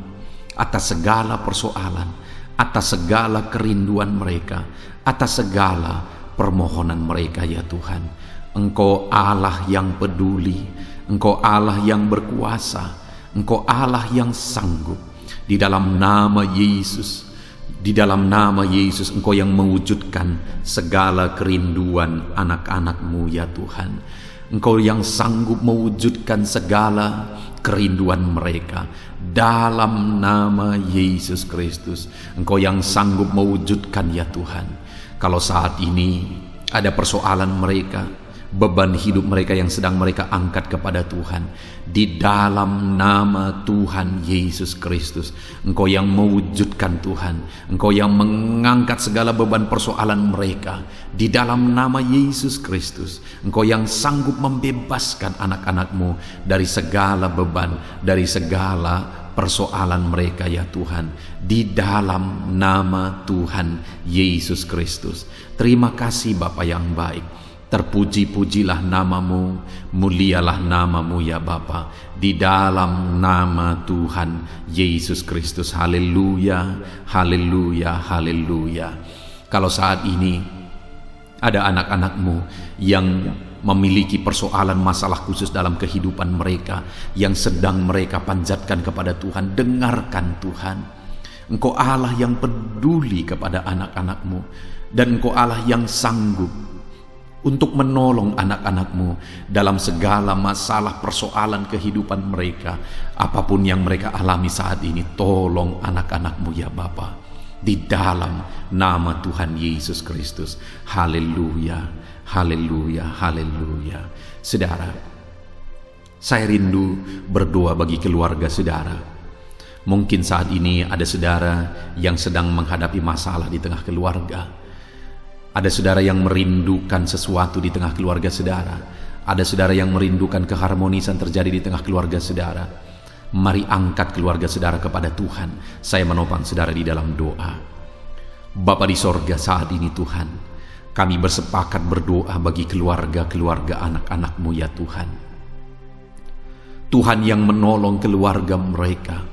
atas segala persoalan, atas segala kerinduan mereka, atas segala permohonan mereka ya Tuhan. Engkau Allah yang peduli, Engkau Allah yang berkuasa, Engkau Allah yang sanggup. Di dalam nama Yesus, di dalam nama Yesus, Engkau yang mewujudkan segala kerinduan anak-anak-Mu ya Tuhan. Engkau yang sanggup mewujudkan segala kerinduan mereka. Dalam nama Yesus Kristus, Engkau yang sanggup mewujudkan ya Tuhan. Kalau saat ini ada persoalan mereka, beban hidup mereka yang sedang mereka angkat kepada Tuhan, di dalam nama Tuhan Yesus Kristus, Engkau yang mewujudkan Tuhan, Engkau yang mengangkat segala beban persoalan mereka, di dalam nama Yesus Kristus, Engkau yang sanggup membebaskan anak-anak-Mu dari segala beban, dari segala persoalan mereka ya Tuhan, di dalam nama Tuhan Yesus Kristus. Terima kasih Bapa yang baik. Terpuji-pujilah nama-Mu, mulialah nama-Mu ya Bapa, di dalam nama Tuhan Yesus Kristus. Haleluya, haleluya, haleluya. Kalau saat ini Ada anak-anak-Mu yang memiliki persoalan masalah khusus dalam kehidupan mereka, yang sedang mereka panjatkan kepada Tuhan. Dengarkan Tuhan. Engkau Allah yang peduli kepada anak-anak-Mu, dan Engkau Allah yang sanggup untuk menolong anak-anak-Mu dalam segala masalah persoalan kehidupan mereka. Apapun yang mereka alami saat ini, tolong anak-anak-Mu ya Bapa, di dalam nama Tuhan Yesus Kristus. Haleluya, haleluya, haleluya. Saudara, saya rindu berdoa bagi keluarga saudara. Mungkin saat ini ada saudara yang sedang menghadapi masalah di tengah keluarga. Ada saudara yang merindukan sesuatu di tengah keluarga saudara. Ada saudara yang merindukan keharmonisan terjadi di tengah keluarga saudara. Mari angkat keluarga saudara kepada Tuhan. Saya menopang saudara di dalam doa. Bapa di sorga, saat ini Tuhan, kami bersepakat berdoa bagi keluarga-keluarga anak-anak-Mu ya Tuhan. Tuhan yang menolong keluarga mereka.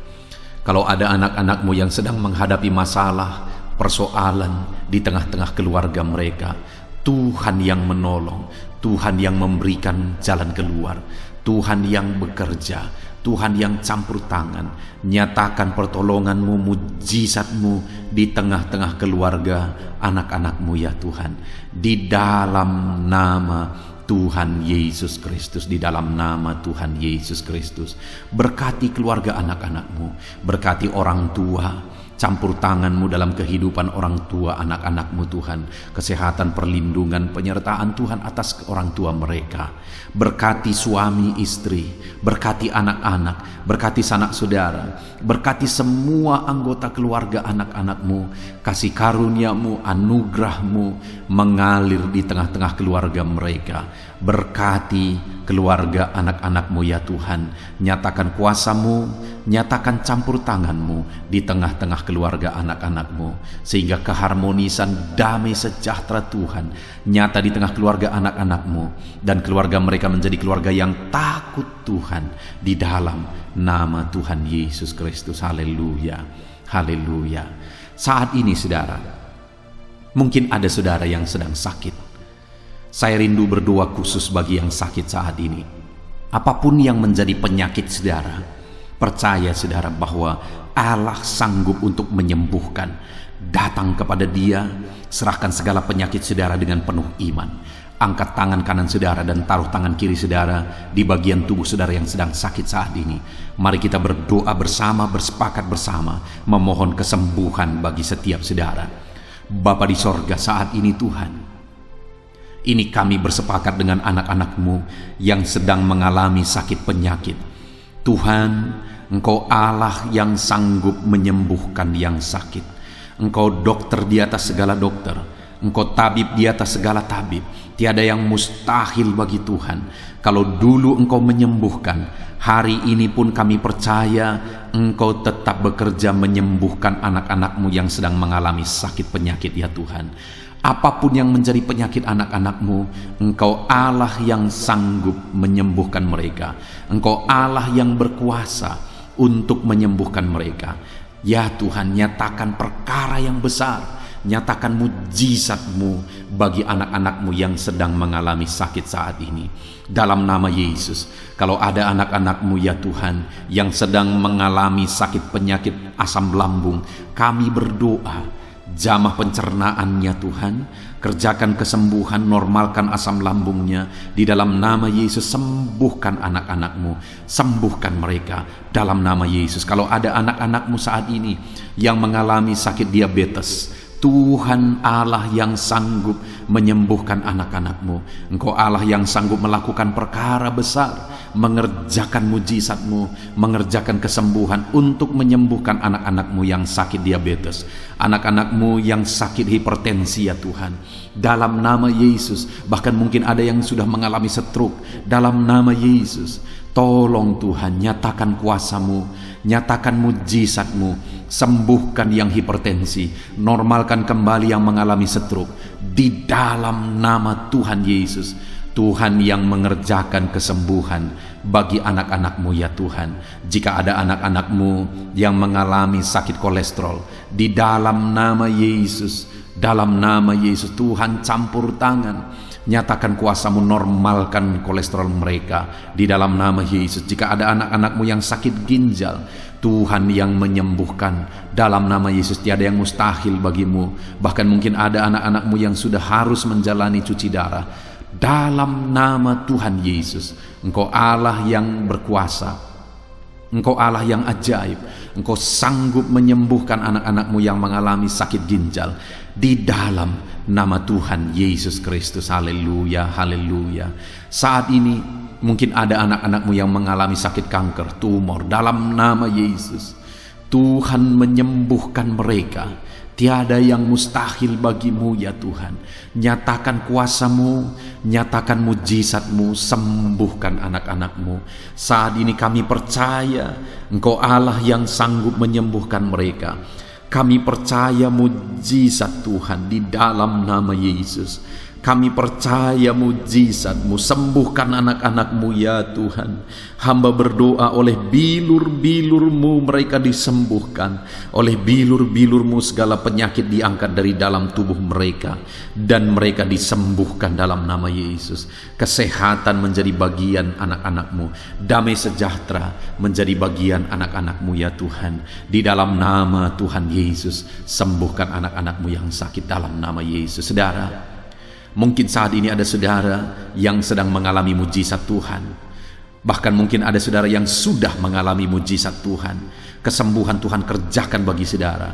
Kalau ada anak-anak-Mu yang sedang menghadapi masalah, persoalan di tengah-tengah keluarga mereka, Tuhan yang menolong, Tuhan yang memberikan jalan keluar, Tuhan yang bekerja, Tuhan yang campur tangan. Nyatakan pertolongan-Mu, mujizat-Mu di tengah-tengah keluarga anak-anak-Mu ya Tuhan. Di dalam nama Tuhan Yesus Kristus, di dalam nama Tuhan Yesus Kristus. Berkati keluarga anak-anak-Mu, berkati orang tua, campur tangan-Mu dalam kehidupan orang tua anak-anak-Mu Tuhan. Kesehatan, perlindungan, penyertaan Tuhan atas orang tua mereka. Berkati suami istri, berkati anak-anak, berkati sanak saudara, berkati semua anggota keluarga anak-anak-Mu. Kasih karunia-Mu, anugerah-Mu mengalir di tengah-tengah keluarga mereka. Berkati keluarga anak-anak-Mu ya Tuhan. Nyatakan kuasa-Mu, nyatakan campur tangan-Mu di tengah-tengah keluarga anak-anak-Mu, sehingga keharmonisan, damai sejahtera Tuhan nyata di tengah keluarga anak-anak-Mu, dan keluarga mereka menjadi keluarga yang takut Tuhan di dalam nama Tuhan Yesus Kristus. Haleluya, haleluya. Saat ini saudara, mungkin ada saudara yang sedang sakit. Saya rindu berdoa khusus bagi yang sakit saat ini. Apapun yang menjadi penyakit saudara, percaya saudara bahwa Allah sanggup untuk menyembuhkan. Datang kepada Dia, serahkan segala penyakit saudara dengan penuh iman. Angkat tangan kanan saudara dan taruh tangan kiri saudara di bagian tubuh saudara yang sedang sakit saat ini. Mari kita berdoa bersama, bersepakat bersama, memohon kesembuhan bagi setiap saudara. Bapa di sorga, saat ini Tuhan, ini kami bersepakat dengan anak-anak-Mu yang sedang mengalami sakit penyakit. Tuhan, Engkau Allah yang sanggup menyembuhkan yang sakit. Engkau dokter di atas segala dokter. Engkau tabib di atas segala tabib. Tiada yang mustahil bagi Tuhan. Kalau dulu Engkau menyembuhkan, hari ini pun kami percaya Engkau tetap bekerja menyembuhkan anak-anak-Mu yang sedang mengalami sakit penyakit ya Tuhan. Apapun yang menjadi penyakit anak-anak-Mu, Engkau Allah yang sanggup menyembuhkan mereka. Engkau Allah yang berkuasa untuk menyembuhkan mereka. Ya Tuhan, nyatakan perkara yang besar, nyatakan mujizat-Mu bagi anak-anak-Mu yang sedang mengalami sakit saat ini. Dalam nama Yesus, kalau ada anak-anak-Mu ya Tuhan yang sedang mengalami sakit penyakit asam lambung, kami berdoa, jamah pencernaannya Tuhan, kerjakan kesembuhan, normalkan asam lambungnya. Di dalam nama Yesus, sembuhkan anak-anak-Mu, sembuhkan mereka dalam nama Yesus. Kalau ada anak-anak-Mu saat ini yang mengalami sakit diabetes, Tuhan Allah yang sanggup menyembuhkan anak-anak-Mu. Engkau Allah yang sanggup melakukan perkara besar, mengerjakan mujizat-Mu, mengerjakan kesembuhan untuk menyembuhkan anak-anak-Mu yang sakit diabetes, anak-anak-Mu yang sakit hipertensi ya Tuhan. Dalam nama Yesus, bahkan mungkin ada yang sudah mengalami stroke. Dalam nama Yesus, tolong Tuhan, nyatakan kuasa-Mu, nyatakan mujizat-Mu, sembuhkan yang hipertensi, normalkan kembali yang mengalami stroke. Di dalam nama Tuhan Yesus, Tuhan yang mengerjakan kesembuhan bagi anak-anak-Mu ya Tuhan. Jika ada anak-anak-Mu yang mengalami sakit kolesterol, di dalam nama Yesus, Dalam nama Yesus, Tuhan campur tangan, nyatakan kuasa-Mu, normalkan kolesterol mereka di dalam nama Yesus. Jika ada anak-anak-Mu yang sakit ginjal, Tuhan yang menyembuhkan dalam nama Yesus. Tiada yang mustahil bagi-Mu. Bahkan mungkin ada anak-anak-Mu yang sudah harus menjalani cuci darah. Dalam nama Tuhan Yesus, Engkau Allah yang berkuasa, Engkau Allah yang ajaib. Engkau sanggup menyembuhkan anak-anak-Mu yang mengalami sakit ginjal di dalam nama Tuhan Yesus Kristus. Haleluya, haleluya. Saat ini mungkin ada anak-anak-Mu yang mengalami sakit kanker, tumor. Dalam nama Yesus, Tuhan menyembuhkan mereka. Tiada yang mustahil bagi-Mu ya Tuhan. Nyatakan kuasa-Mu, nyatakan mujizat-Mu, sembuhkan anak-anak-Mu. Saat ini kami percaya Engkau Allah yang sanggup menyembuhkan mereka. Kami percaya mujizat Tuhan di dalam nama Yesus. Kami percaya mujizat-Mu, sembuhkan anak-anak-Mu ya Tuhan. Hamba berdoa oleh bilur-bilur-Mu mereka disembuhkan. Oleh bilur-bilur-Mu segala penyakit diangkat dari dalam tubuh mereka, dan mereka disembuhkan dalam nama Yesus. Kesehatan menjadi bagian anak-anak-Mu, damai sejahtera menjadi bagian anak-anak-Mu ya Tuhan. Di dalam nama Tuhan Yesus, sembuhkan anak-anak-Mu yang sakit dalam nama Yesus. Saudara, mungkin saat ini ada saudara yang sedang mengalami mujizat Tuhan. Bahkan mungkin ada saudara yang sudah mengalami mujizat Tuhan. Kesembuhan Tuhan kerjakan bagi saudara.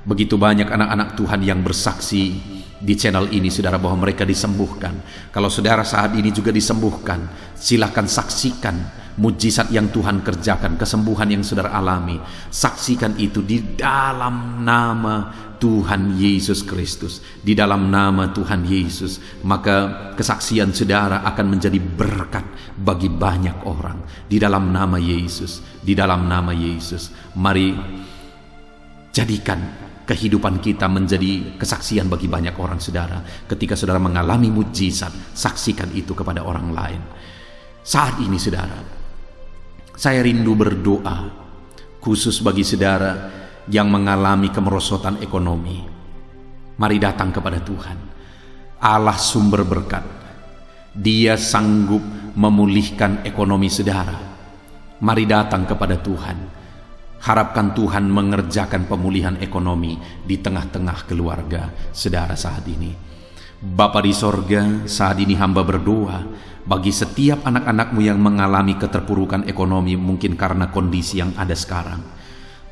Begitu banyak anak-anak Tuhan yang bersaksi di channel ini, saudara, bahwa mereka disembuhkan. Kalau saudara saat ini juga disembuhkan, silakan saksikan mujizat yang Tuhan kerjakan, kesembuhan yang saudara alami. Saksikan itu di dalam nama Tuhan Yesus Kristus. Di dalam nama Tuhan Yesus, maka kesaksian saudara akan menjadi berkat bagi banyak orang. Di dalam nama Yesus, di dalam nama Yesus. Mari jadikan kehidupan kita menjadi kesaksian bagi banyak orang, saudara. Ketika saudara mengalami mujizat, saksikan itu kepada orang lain. Saat ini, saudara, saya rindu berdoa khusus bagi saudara yang mengalami kemerosotan ekonomi. Mari datang kepada Tuhan, Allah sumber berkat. Dia sanggup memulihkan ekonomi saudara. Mari datang kepada Tuhan. Harapkan Tuhan mengerjakan pemulihan ekonomi di tengah-tengah keluarga saudara saat ini. Bapa di sorga, saat ini hamba berdoa bagi setiap anak-anak-Mu yang mengalami keterpurukan ekonomi, mungkin karena kondisi yang ada sekarang.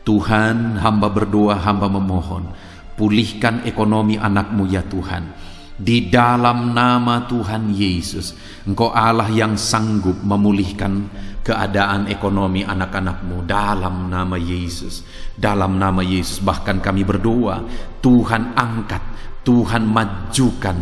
Tuhan, hamba berdoa, hamba memohon, pulihkan ekonomi anak-Mu ya Tuhan. Di dalam nama Tuhan Yesus, Engkau Allah yang sanggup memulihkan keadaan ekonomi anak-anak-Mu dalam nama Yesus. Dalam nama Yesus, bahkan kami berdoa, Tuhan angkat, Tuhan majukan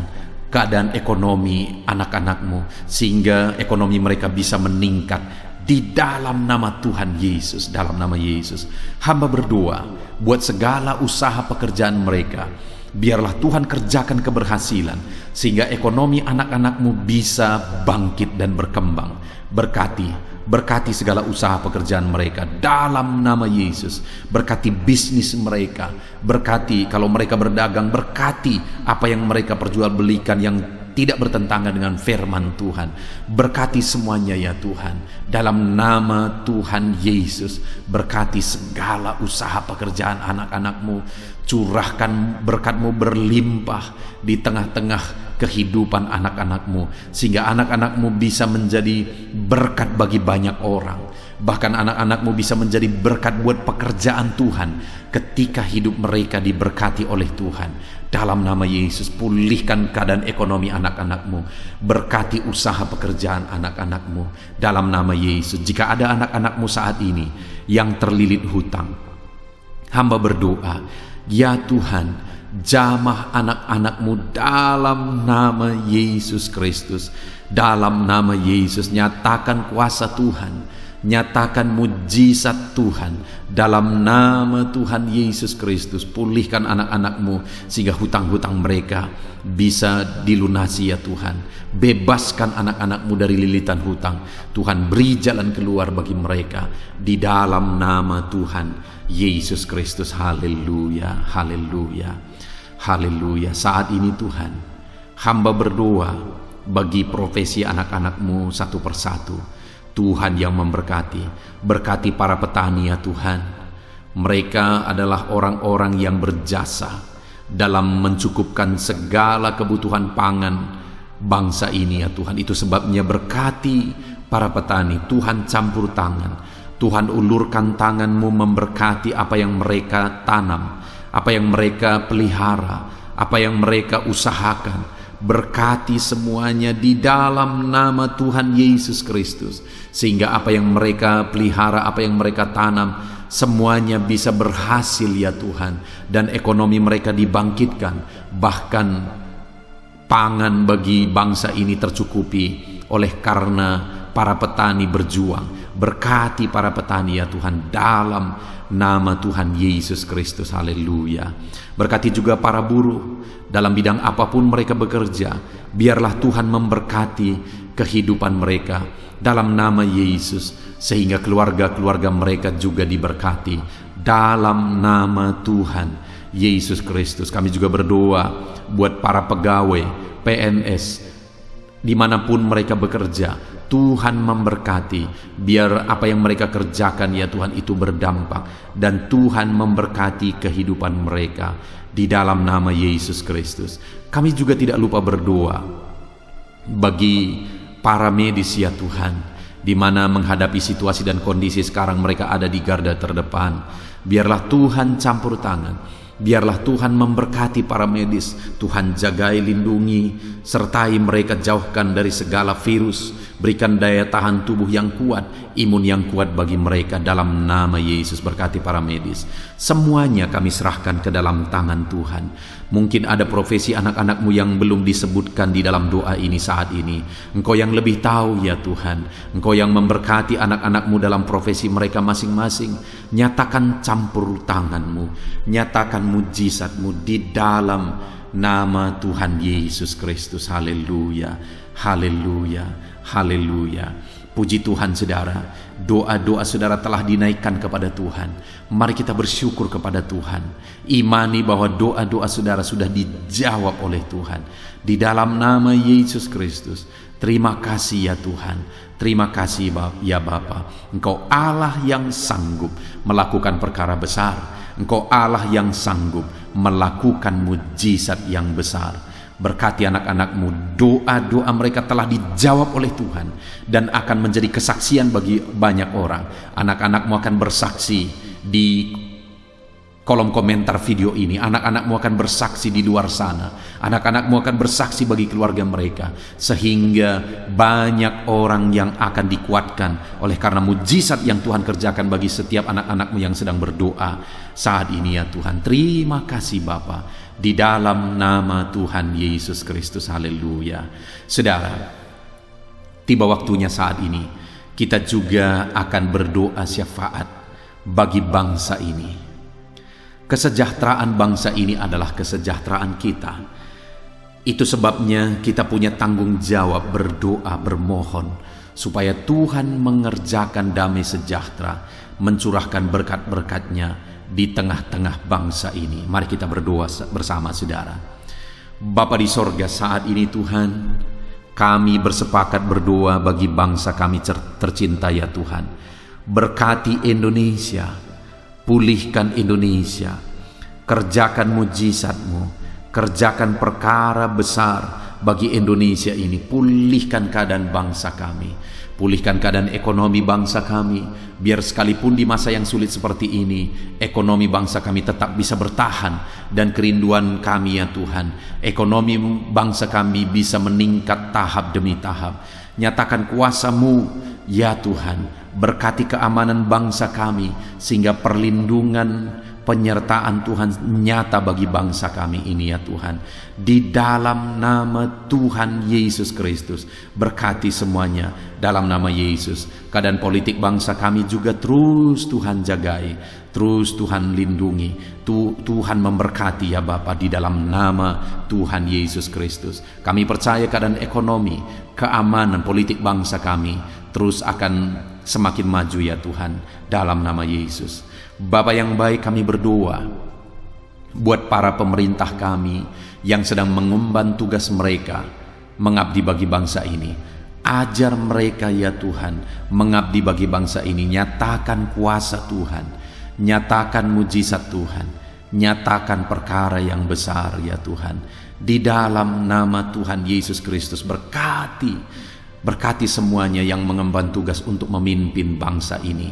keadaan ekonomi anak-anak-Mu, sehingga ekonomi mereka bisa meningkat. Di dalam nama Tuhan Yesus, dalam nama Yesus, hamba berdoa buat segala usaha pekerjaan mereka. Biarlah Tuhan kerjakan keberhasilan, sehingga ekonomi anak-anak-Mu bisa bangkit dan berkembang. Berkati segala usaha pekerjaan mereka dalam nama Yesus. Berkati bisnis mereka, berkati kalau mereka berdagang, berkati apa yang mereka perjualbelikan yang tidak bertentangan dengan firman Tuhan. Berkati semuanya ya Tuhan. Dalam nama Tuhan Yesus, berkati segala usaha pekerjaan anak-anak-Mu. Curahkan berkat-Mu berlimpah di tengah-tengah kehidupan anak-anak-Mu, sehingga anak-anak-Mu bisa menjadi berkat bagi banyak orang. Bahkan anak-anak-Mu bisa menjadi berkat buat pekerjaan Tuhan ketika hidup mereka diberkati oleh Tuhan. Dalam nama Yesus, pulihkan keadaan ekonomi anak-anak-Mu. Berkati usaha pekerjaan anak-anak-Mu. Dalam nama Yesus, jika ada anak-anak-Mu saat ini yang terlilit hutang, hamba berdoa, ya Tuhan, jamah anak-anak-Mu dalam nama Yesus Kristus. Dalam nama Yesus, nyatakan kuasa Tuhan, nyatakan mujizat Tuhan. Dalam nama Tuhan Yesus Kristus, pulihkan anak-anak-Mu sehingga hutang-hutang mereka bisa dilunasi ya Tuhan. Bebaskan anak-anak-Mu dari lilitan hutang. Tuhan, beri jalan keluar bagi mereka di dalam nama Tuhan Yesus Kristus. Haleluya, haleluya. Haleluya. Saat ini Tuhan, hamba berdoa bagi profesi anak-anak-Mu satu persatu. Tuhan yang memberkati, berkati para petani ya Tuhan. Mereka adalah orang-orang yang berjasa dalam mencukupkan segala kebutuhan pangan bangsa ini ya Tuhan. Itu sebabnya berkati para petani. Tuhan campur tangan, Tuhan ulurkan tangan-Mu memberkati apa yang mereka tanam, apa yang mereka pelihara, apa yang mereka usahakan. Berkati semuanya di dalam nama Tuhan Yesus Kristus, sehingga apa yang mereka pelihara, apa yang mereka tanam, semuanya bisa berhasil ya Tuhan, dan ekonomi mereka dibangkitkan. Bahkan pangan bagi bangsa ini tercukupi oleh karena para petani berjuang. Berkati para petani ya Tuhan dalam nama Tuhan Yesus Kristus. Haleluya. Berkati juga para buruh dalam bidang apapun mereka bekerja. Biarlah Tuhan memberkati kehidupan mereka dalam nama Yesus, sehingga keluarga-keluarga mereka juga diberkati dalam nama Tuhan Yesus Kristus. Kami juga berdoa buat para pegawai PNS dimanapun mereka bekerja. Tuhan memberkati, biar apa yang mereka kerjakan ya Tuhan itu berdampak, dan Tuhan memberkati kehidupan mereka di dalam nama Yesus Kristus. Kami juga tidak lupa berdoa bagi para medis ya Tuhan, di mana menghadapi situasi dan kondisi sekarang mereka ada di garda terdepan. Biarlah Tuhan campur tangan, biarlah Tuhan memberkati para medis. Tuhan jagai, lindungi, sertai mereka, jauhkan dari segala virus. Berikan daya tahan tubuh yang kuat, imun yang kuat bagi mereka dalam nama Yesus. Berkati para medis. Semuanya kami serahkan ke dalam tangan Tuhan. Mungkin ada profesi anak-anak-Mu yang belum disebutkan di dalam doa ini saat ini. Engkau yang lebih tahu ya Tuhan. Engkau yang memberkati anak-anak-Mu dalam profesi mereka masing-masing. Nyatakan campur tangan-Mu, nyatakan mujizat-Mu di dalam nama Tuhan Yesus Kristus. Haleluya, haleluya, haleluya. Puji Tuhan saudara, doa-doa saudara telah dinaikkan kepada Tuhan. Mari kita bersyukur kepada Tuhan. Imani bahwa doa-doa saudara sudah dijawab oleh Tuhan. Di dalam nama Yesus Kristus. Terima kasih ya Tuhan. Terima kasih ya Bapa. Engkau Allah yang sanggup melakukan perkara besar. Engkau Allah yang sanggup melakukan mujizat yang besar. Berkati anak-anak-Mu, doa-doa mereka telah dijawab oleh Tuhan dan akan menjadi kesaksian bagi banyak orang. Anak-anak-Mu akan bersaksi di kolom komentar video ini. Anak-anak-Mu akan bersaksi di luar sana. Anak-anak-Mu akan bersaksi bagi keluarga mereka, sehingga banyak orang yang akan dikuatkan oleh karena mujizat yang Tuhan kerjakan bagi setiap anak-anak-Mu yang sedang berdoa saat ini ya Tuhan. Terima kasih Bapa, di dalam nama Tuhan Yesus Kristus. Haleluya. Saudara, tiba waktunya saat ini kita juga akan berdoa syafaat bagi bangsa ini. Kesejahteraan bangsa ini adalah kesejahteraan kita. Itu sebabnya kita punya tanggung jawab berdoa, bermohon supaya Tuhan mengerjakan damai sejahtera, mencurahkan berkat-berkat-Nya di tengah-tengah bangsa ini. Mari kita berdoa bersama saudara. Bapa di sorga, saat ini Tuhan, kami bersepakat berdoa bagi bangsa kami tercinta ya Tuhan. Berkati Indonesia, pulihkan Indonesia, kerjakan mujizat-Mu, kerjakan perkara besar bagi Indonesia ini. Pulihkan keadaan bangsa kami, pulihkan keadaan ekonomi bangsa kami, biar sekalipun di masa yang sulit seperti ini, ekonomi bangsa kami tetap bisa bertahan. Dan kerinduan kami ya Tuhan, ekonomi bangsa kami bisa meningkat tahap demi tahap. Nyatakan kuasa-Mu ya Tuhan, berkati keamanan bangsa kami, sehingga perlindungan, penyertaan Tuhan nyata bagi bangsa kami ini ya Tuhan. Di dalam nama Tuhan Yesus Kristus, berkati semuanya dalam nama Yesus. Keadaan politik bangsa kami juga terus Tuhan jagai, terus Tuhan lindungi. Tuhan memberkati ya Bapa, di dalam nama Tuhan Yesus Kristus. Kami percaya keadaan ekonomi, keamanan politik bangsa kami terus akan semakin maju ya Tuhan, dalam nama Yesus. Bapa yang baik, kami berdoa buat para pemerintah kami yang sedang mengemban tugas mereka mengabdi bagi bangsa ini. Ajar mereka ya Tuhan mengabdi bagi bangsa ini. Nyatakan kuasa Tuhan, nyatakan mujizat Tuhan, nyatakan perkara yang besar ya Tuhan. Di dalam nama Tuhan Yesus Kristus, berkati semuanya yang mengemban tugas untuk memimpin bangsa ini.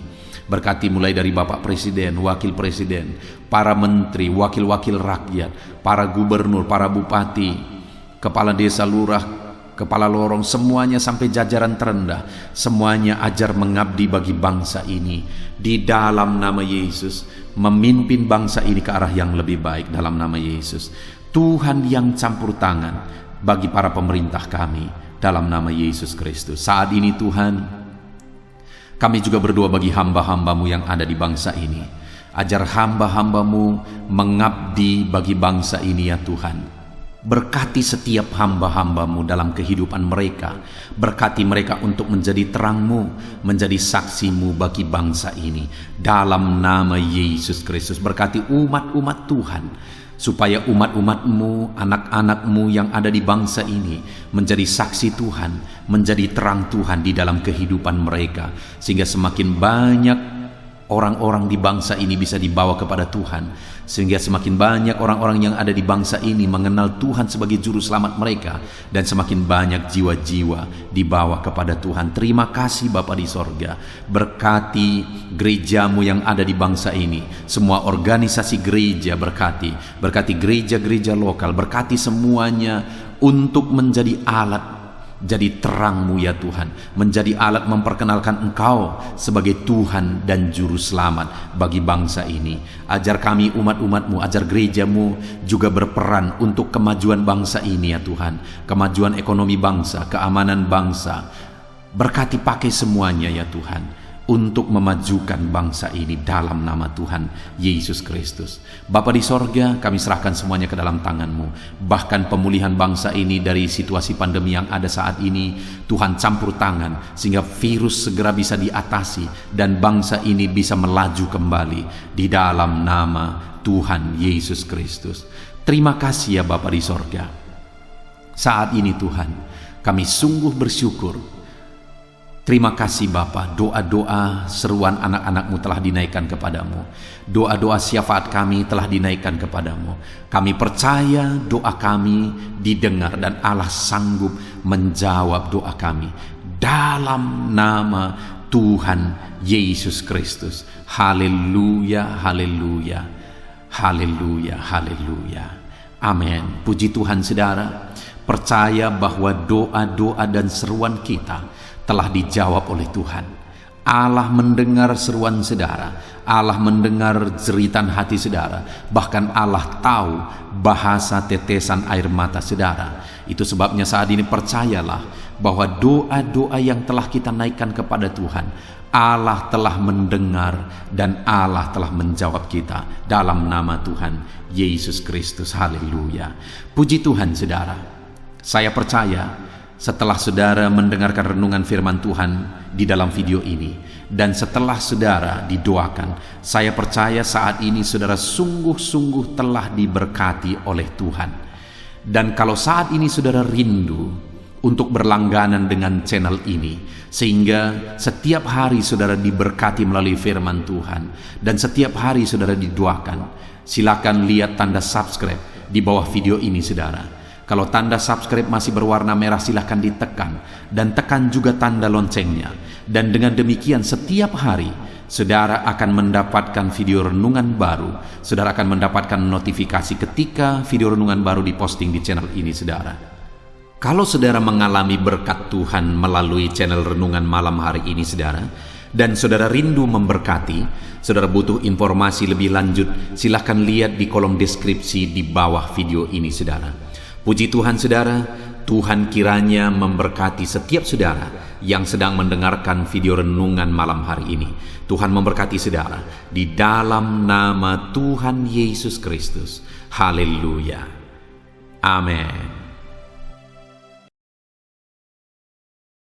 Berkati mulai dari Bapak Presiden, Wakil Presiden, para menteri, wakil-wakil rakyat, para gubernur, para bupati, kepala desa, lurah, kepala lorong, semuanya sampai jajaran terendah, semuanya ajar mengabdi bagi bangsa ini. Di dalam nama Yesus, memimpin bangsa ini ke arah yang lebih baik dalam nama Yesus. Tuhan yang campur tangan bagi para pemerintah kami dalam nama Yesus Kristus. Saat ini Tuhan, kami juga berdoa bagi hamba-hamba-Mu yang ada di bangsa ini. Ajar hamba-hamba-Mu mengabdi bagi bangsa ini ya Tuhan. Berkati setiap hamba-hamba-Mu dalam kehidupan mereka. Berkati mereka untuk menjadi terang-Mu, menjadi saksi-Mu bagi bangsa ini. Dalam nama Yesus Kristus, berkati umat-umat Tuhan, supaya umat-umat-Mu, anak-anak-Mu yang ada di bangsa ini menjadi saksi Tuhan, menjadi terang Tuhan di dalam kehidupan mereka, sehingga semakin banyak orang-orang di bangsa ini bisa dibawa kepada Tuhan, sehingga semakin banyak orang-orang yang ada di bangsa ini mengenal Tuhan sebagai juru selamat mereka, dan semakin banyak jiwa-jiwa dibawa kepada Tuhan. Terima kasih Bapa di sorga. Berkati gereja-Mu yang ada di bangsa ini, semua organisasi gereja berkati gereja-gereja lokal, berkati semuanya untuk menjadi alat, jadi terang-Mu ya Tuhan, menjadi alat memperkenalkan Engkau sebagai Tuhan dan Juru Selamat bagi bangsa ini. Ajar kami umat-umat-Mu, ajar gereja-Mu juga berperan untuk kemajuan bangsa ini ya Tuhan, kemajuan ekonomi bangsa, keamanan bangsa. Berkati pakai semuanya ya Tuhan untuk memajukan bangsa ini dalam nama Tuhan Yesus Kristus. Bapa di sorga, kami serahkan semuanya ke dalam tangan-Mu. Bahkan pemulihan bangsa ini dari situasi pandemi yang ada saat ini, Tuhan campur tangan sehingga virus segera bisa diatasi dan bangsa ini bisa melaju kembali di dalam nama Tuhan Yesus Kristus. Terima kasih ya Bapa di sorga. Saat ini Tuhan, kami sungguh bersyukur. Terima kasih Bapa, doa-doa seruan anak-anak-Mu telah dinaikkan kepadamu. Doa-doa syafaat kami telah dinaikkan kepadamu. Kami percaya doa kami didengar dan Allah sanggup menjawab doa kami. Dalam nama Tuhan Yesus Kristus. Haleluya, haleluya, haleluya, haleluya. Amin. Puji Tuhan saudara, percaya bahwa doa-doa dan seruan kita telah dijawab oleh Tuhan. Allah mendengar seruan saudara, Allah mendengar jeritan hati saudara, bahkan Allah tahu bahasa tetesan air mata saudara. Itu sebabnya saat ini percayalah bahwa doa-doa yang telah kita naikkan kepada Tuhan, Allah telah mendengar dan Allah telah menjawab kita dalam nama Tuhan Yesus Kristus. Haleluya. Puji Tuhan saudara. Saya percaya setelah saudara mendengarkan renungan firman Tuhan di dalam video ini, dan setelah saudara didoakan, saya percaya saat ini saudara sungguh-sungguh telah diberkati oleh Tuhan. Dan kalau saat ini saudara rindu untuk berlangganan dengan channel ini, sehingga setiap hari saudara diberkati melalui firman Tuhan, dan setiap hari saudara didoakan, silakan lihat tanda subscribe di bawah video ini saudara. Kalau tanda subscribe masih berwarna merah, silahkan ditekan dan tekan juga tanda loncengnya. Dan dengan demikian setiap hari saudara akan mendapatkan video renungan baru. Saudara akan mendapatkan notifikasi ketika video renungan baru diposting di channel ini saudara. Kalau saudara mengalami berkat Tuhan melalui channel renungan malam hari ini saudara, dan saudara rindu memberkati, saudara butuh informasi lebih lanjut, silahkan lihat di kolom deskripsi di bawah video ini saudara. Puji Tuhan saudara, Tuhan kiranya memberkati setiap saudara yang sedang mendengarkan video renungan malam hari ini. Tuhan memberkati saudara di dalam nama Tuhan Yesus Kristus. Haleluya. Amin.